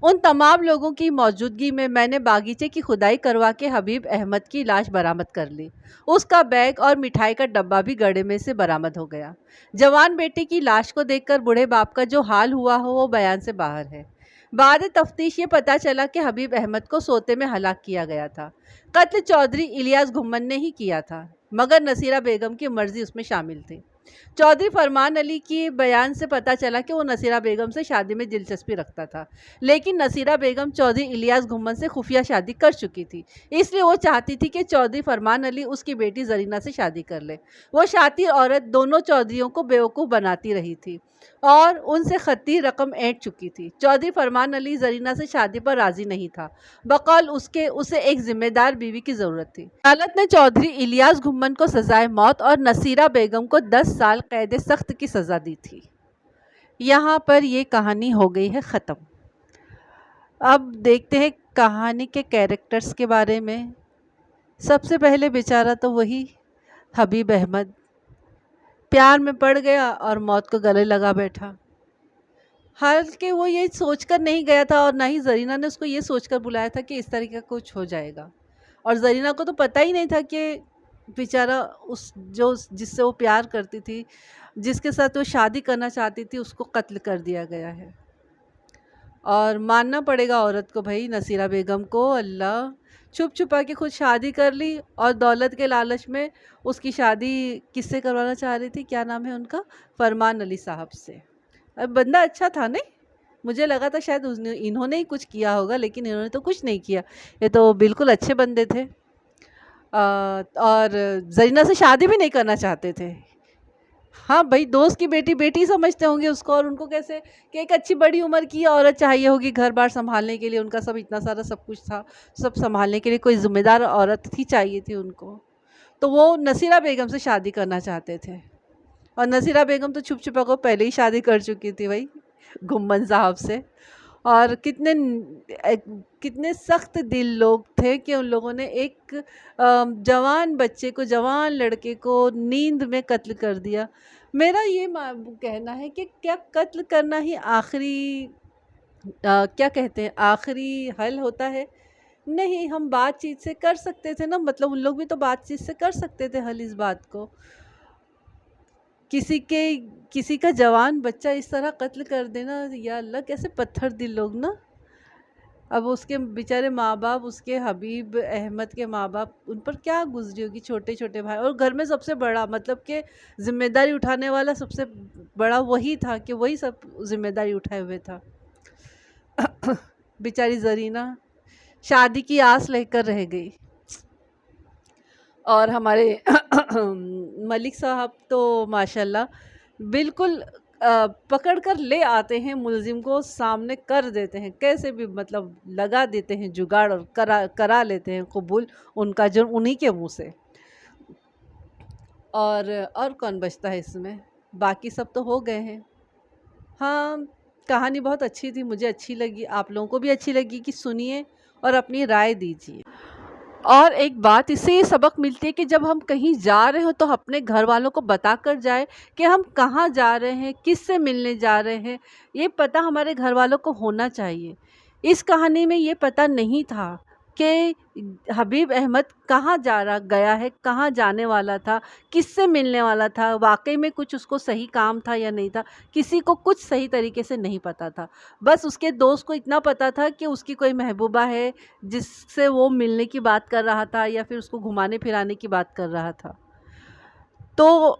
Speaker 1: उन तमाम लोगों की मौजूदगी में मैंने बागीचे की खुदाई करवा के हबीब अहमद की लाश बरामद कर ली। उसका बैग और मिठाई का डब्बा भी गड्ढे में से बरामद हो गया। जवान बेटी की लाश को देखकर बूढ़े बाप का जो हाल हुआ हो वो बयान से बाहर है। बाद तफ्तीश ये पता चला कि हबीब अहमद को सोते में हलाक किया गया था। कत्ल चौधरी इलियास गुम्मन ने ही किया था, मगर नसीरा बेगम की मर्जी उसमें शामिल थी। चौधरी फरमान अली की बयान से पता चला कि वो नसीरा बेगम से शादी में दिलचस्पी रखता था, लेकिन नसीरा बेगम चौधरी इलियास गुम्मन से खुफिया शादी कर चुकी थी। इसलिए वो चाहती थी कि चौधरी फरमान अली उसकी बेटी जरीना से शादी कर ले। वो शातिर औरत दोनों चौधरियों को बेवकूफ़ बनाती रही थी और उनसे खती रकम ऐंठ चुकी थी। चौधरी फरमान अली जरीना से शादी पर राजी नहीं था। बकौल उसे एक जिम्मेदार बीवी की ज़रूरत थी। अदालत ने चौधरी इलियास गुम्मन को सजाए मौत और नसीरा बेगम को 10 साल कैद सख्त की सज़ा दी थी। यहाँ पर ये कहानी हो गई है ख़त्म। अब देखते हैं कहानी के कैरेक्टर्स के बारे में। सबसे पहले बेचारा तो वही हबीब अहमद प्यार में पड़ गया और मौत को गले लगा बैठा। हालांकि वो ये सोचकर नहीं गया था और ना ही जरीना ने उसको ये सोचकर बुलाया था कि इस तरीके का कुछ हो जाएगा, और जरीना को तो पता ही नहीं था कि बेचारा जिससे वो प्यार करती थी, जिसके साथ वो शादी करना चाहती थी, उसको कत्ल कर दिया गया है। और मानना पड़ेगा औरत को भाई, नसीरा बेगम को अल्लाह छुप छुपा के खुद शादी कर ली और दौलत के लालच में उसकी शादी किससे करवाना चाह रही थी, क्या नाम है उनका, फरमान अली साहब से। अब बंदा अच्छा था नहीं, मुझे लगा था शायद इन्होंने ही कुछ किया होगा, लेकिन इन्होंने तो कुछ नहीं किया, ये तो बिल्कुल अच्छे बंदे थे। और जरीना से शादी भी नहीं करना चाहते थे। हाँ भाई, दोस्त की बेटी बेटी समझते होंगे उसको, और उनको कैसे कि एक अच्छी बड़ी उम्र की औरत चाहिए होगी घर बार संभालने के लिए, उनका सब इतना सारा सब कुछ था, सब संभालने के लिए कोई ज़िम्मेदार औरत ही चाहिए थी उनको। तो वो नसीरा बेगम से शादी करना चाहते थे, और नसीरा बेगम तो छुप छुपा को पहले ही शादी कर चुकी थी भाई गुम्मन साहब से। اور کتنے سخت دل لوگ تھے کہ ان لوگوں نے ایک جوان بچے کو، جوان لڑکے کو نیند میں قتل کر دیا۔ میرا یہ کہنا ہے کہ کیا قتل کرنا ہی آخری کیا کہتے ہیں آخری حل ہوتا ہے؟ نہیں، ہم بات چیت سے کر سکتے تھے نا، مطلب ان لوگ بھی تو بات چیت سے کر سکتے تھے حل اس بات کو۔ کسی کا جوان بچہ اس طرح قتل کر دینا، یا اللہ کیسے پتھر دل لوگ نا۔ اب اس کے بیچارے ماں باپ، اس کے حبیب احمد کے ماں باپ، ان پر کیا گزری ہوگی، چھوٹے چھوٹے بھائی، اور گھر میں سب سے بڑا، مطلب کہ ذمہ داری اٹھانے والا سب سے بڑا وہی تھا کہ وہی سب ذمہ داری اٹھائے ہوئے تھا۔ بیچاری زرینہ شادی کی آس لے کر رہ گئی، اور ہمارے ملک صاحب تو ماشاءاللہ بالکل پکڑ کر لے آتے ہیں ملزم کو، سامنے کر دیتے ہیں، کیسے بھی مطلب لگا دیتے ہیں جگاڑ، اور کرا لیتے ہیں قبول ان کا جرم انہی کے منہ سے۔ اور کون بچتا ہے اس میں؟ باقی سب تو ہو گئے ہیں۔ ہاں، کہانی بہت اچھی تھی، مجھے اچھی لگی، آپ لوگوں کو بھی اچھی لگی کہ سنیے اور اپنی رائے دیجیے۔ اور ایک بات اس سے یہ سبق ملتی ہے کہ جب ہم کہیں جا رہے ہوں تو اپنے گھر والوں کو بتا کر جائے کہ ہم کہاں جا رہے ہیں، کس سے ملنے جا رہے ہیں، یہ پتہ ہمارے گھر والوں کو ہونا چاہیے۔ اس کہانی میں یہ پتہ نہیں تھا کہ حبیب احمد کہاں گیا ہے، کہاں جانے والا تھا، کس سے ملنے والا تھا، واقعی میں کچھ اس کو صحیح کام تھا یا نہیں تھا، کسی کو کچھ صحیح طریقے سے نہیں پتا تھا۔ بس اس کے دوست کو اتنا پتا تھا کہ اس کی کوئی محبوبہ ہے جس سے وہ ملنے کی بات کر رہا تھا، یا پھر اس کو گھمانے پھرانے کی بات کر رہا تھا۔ تو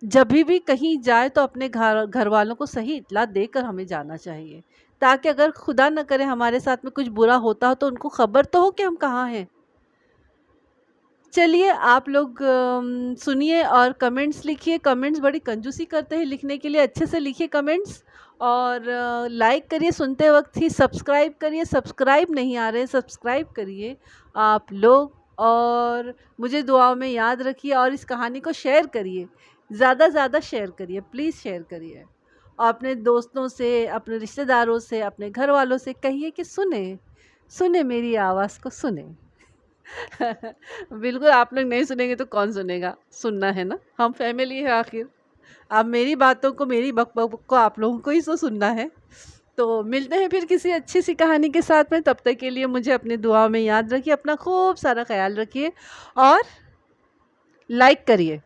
Speaker 1: جب بھی کہیں جائے تو اپنے گھر والوں کو صحیح اطلاع دے کر ہمیں جانا چاہیے، تاکہ اگر خدا نہ کرے ہمارے ساتھ میں کچھ برا ہوتا ہو تو ان کو خبر تو ہو کہ ہم کہاں ہیں۔ چلیے، آپ لوگ سنیے اور کمنٹس لکھیے۔ کمنٹس بڑی کنجوسی کرتے ہیں لکھنے کے لیے، اچھے سے لکھیے کمنٹس، اور لائک کریے سنتے وقت ہی، سبسکرائب کریے، سبسکرائب نہیں آ رہے سبسکرائب کریے آپ لوگ، اور مجھے دعاؤں میں یاد رکھیے، اور اس کہانی کو شیئر کریے، زیادہ زیادہ شیئر کریے، پلیز شیئر کریے، اور اپنے دوستوں سے، اپنے رشتہ داروں سے، اپنے گھر والوں سے کہیے کہ سنیں میری آواز کو سنیں۔ بالکل، آپ لوگ نہیں سنیں گے تو کون سنے گا؟ سننا ہے نا، ہم فیملی ہے آخر۔ اب میری باتوں کو، میری بک بک کو آپ لوگوں کو ہی تو سننا ہے۔ تو ملتے ہیں پھر کسی اچھی سی کہانی کے ساتھ میں، تب تک کے لیے مجھے اپنی دعاؤں میں یاد رکھیے، اپنا خوب سارا خیال رکھیے، اور لائک کریے۔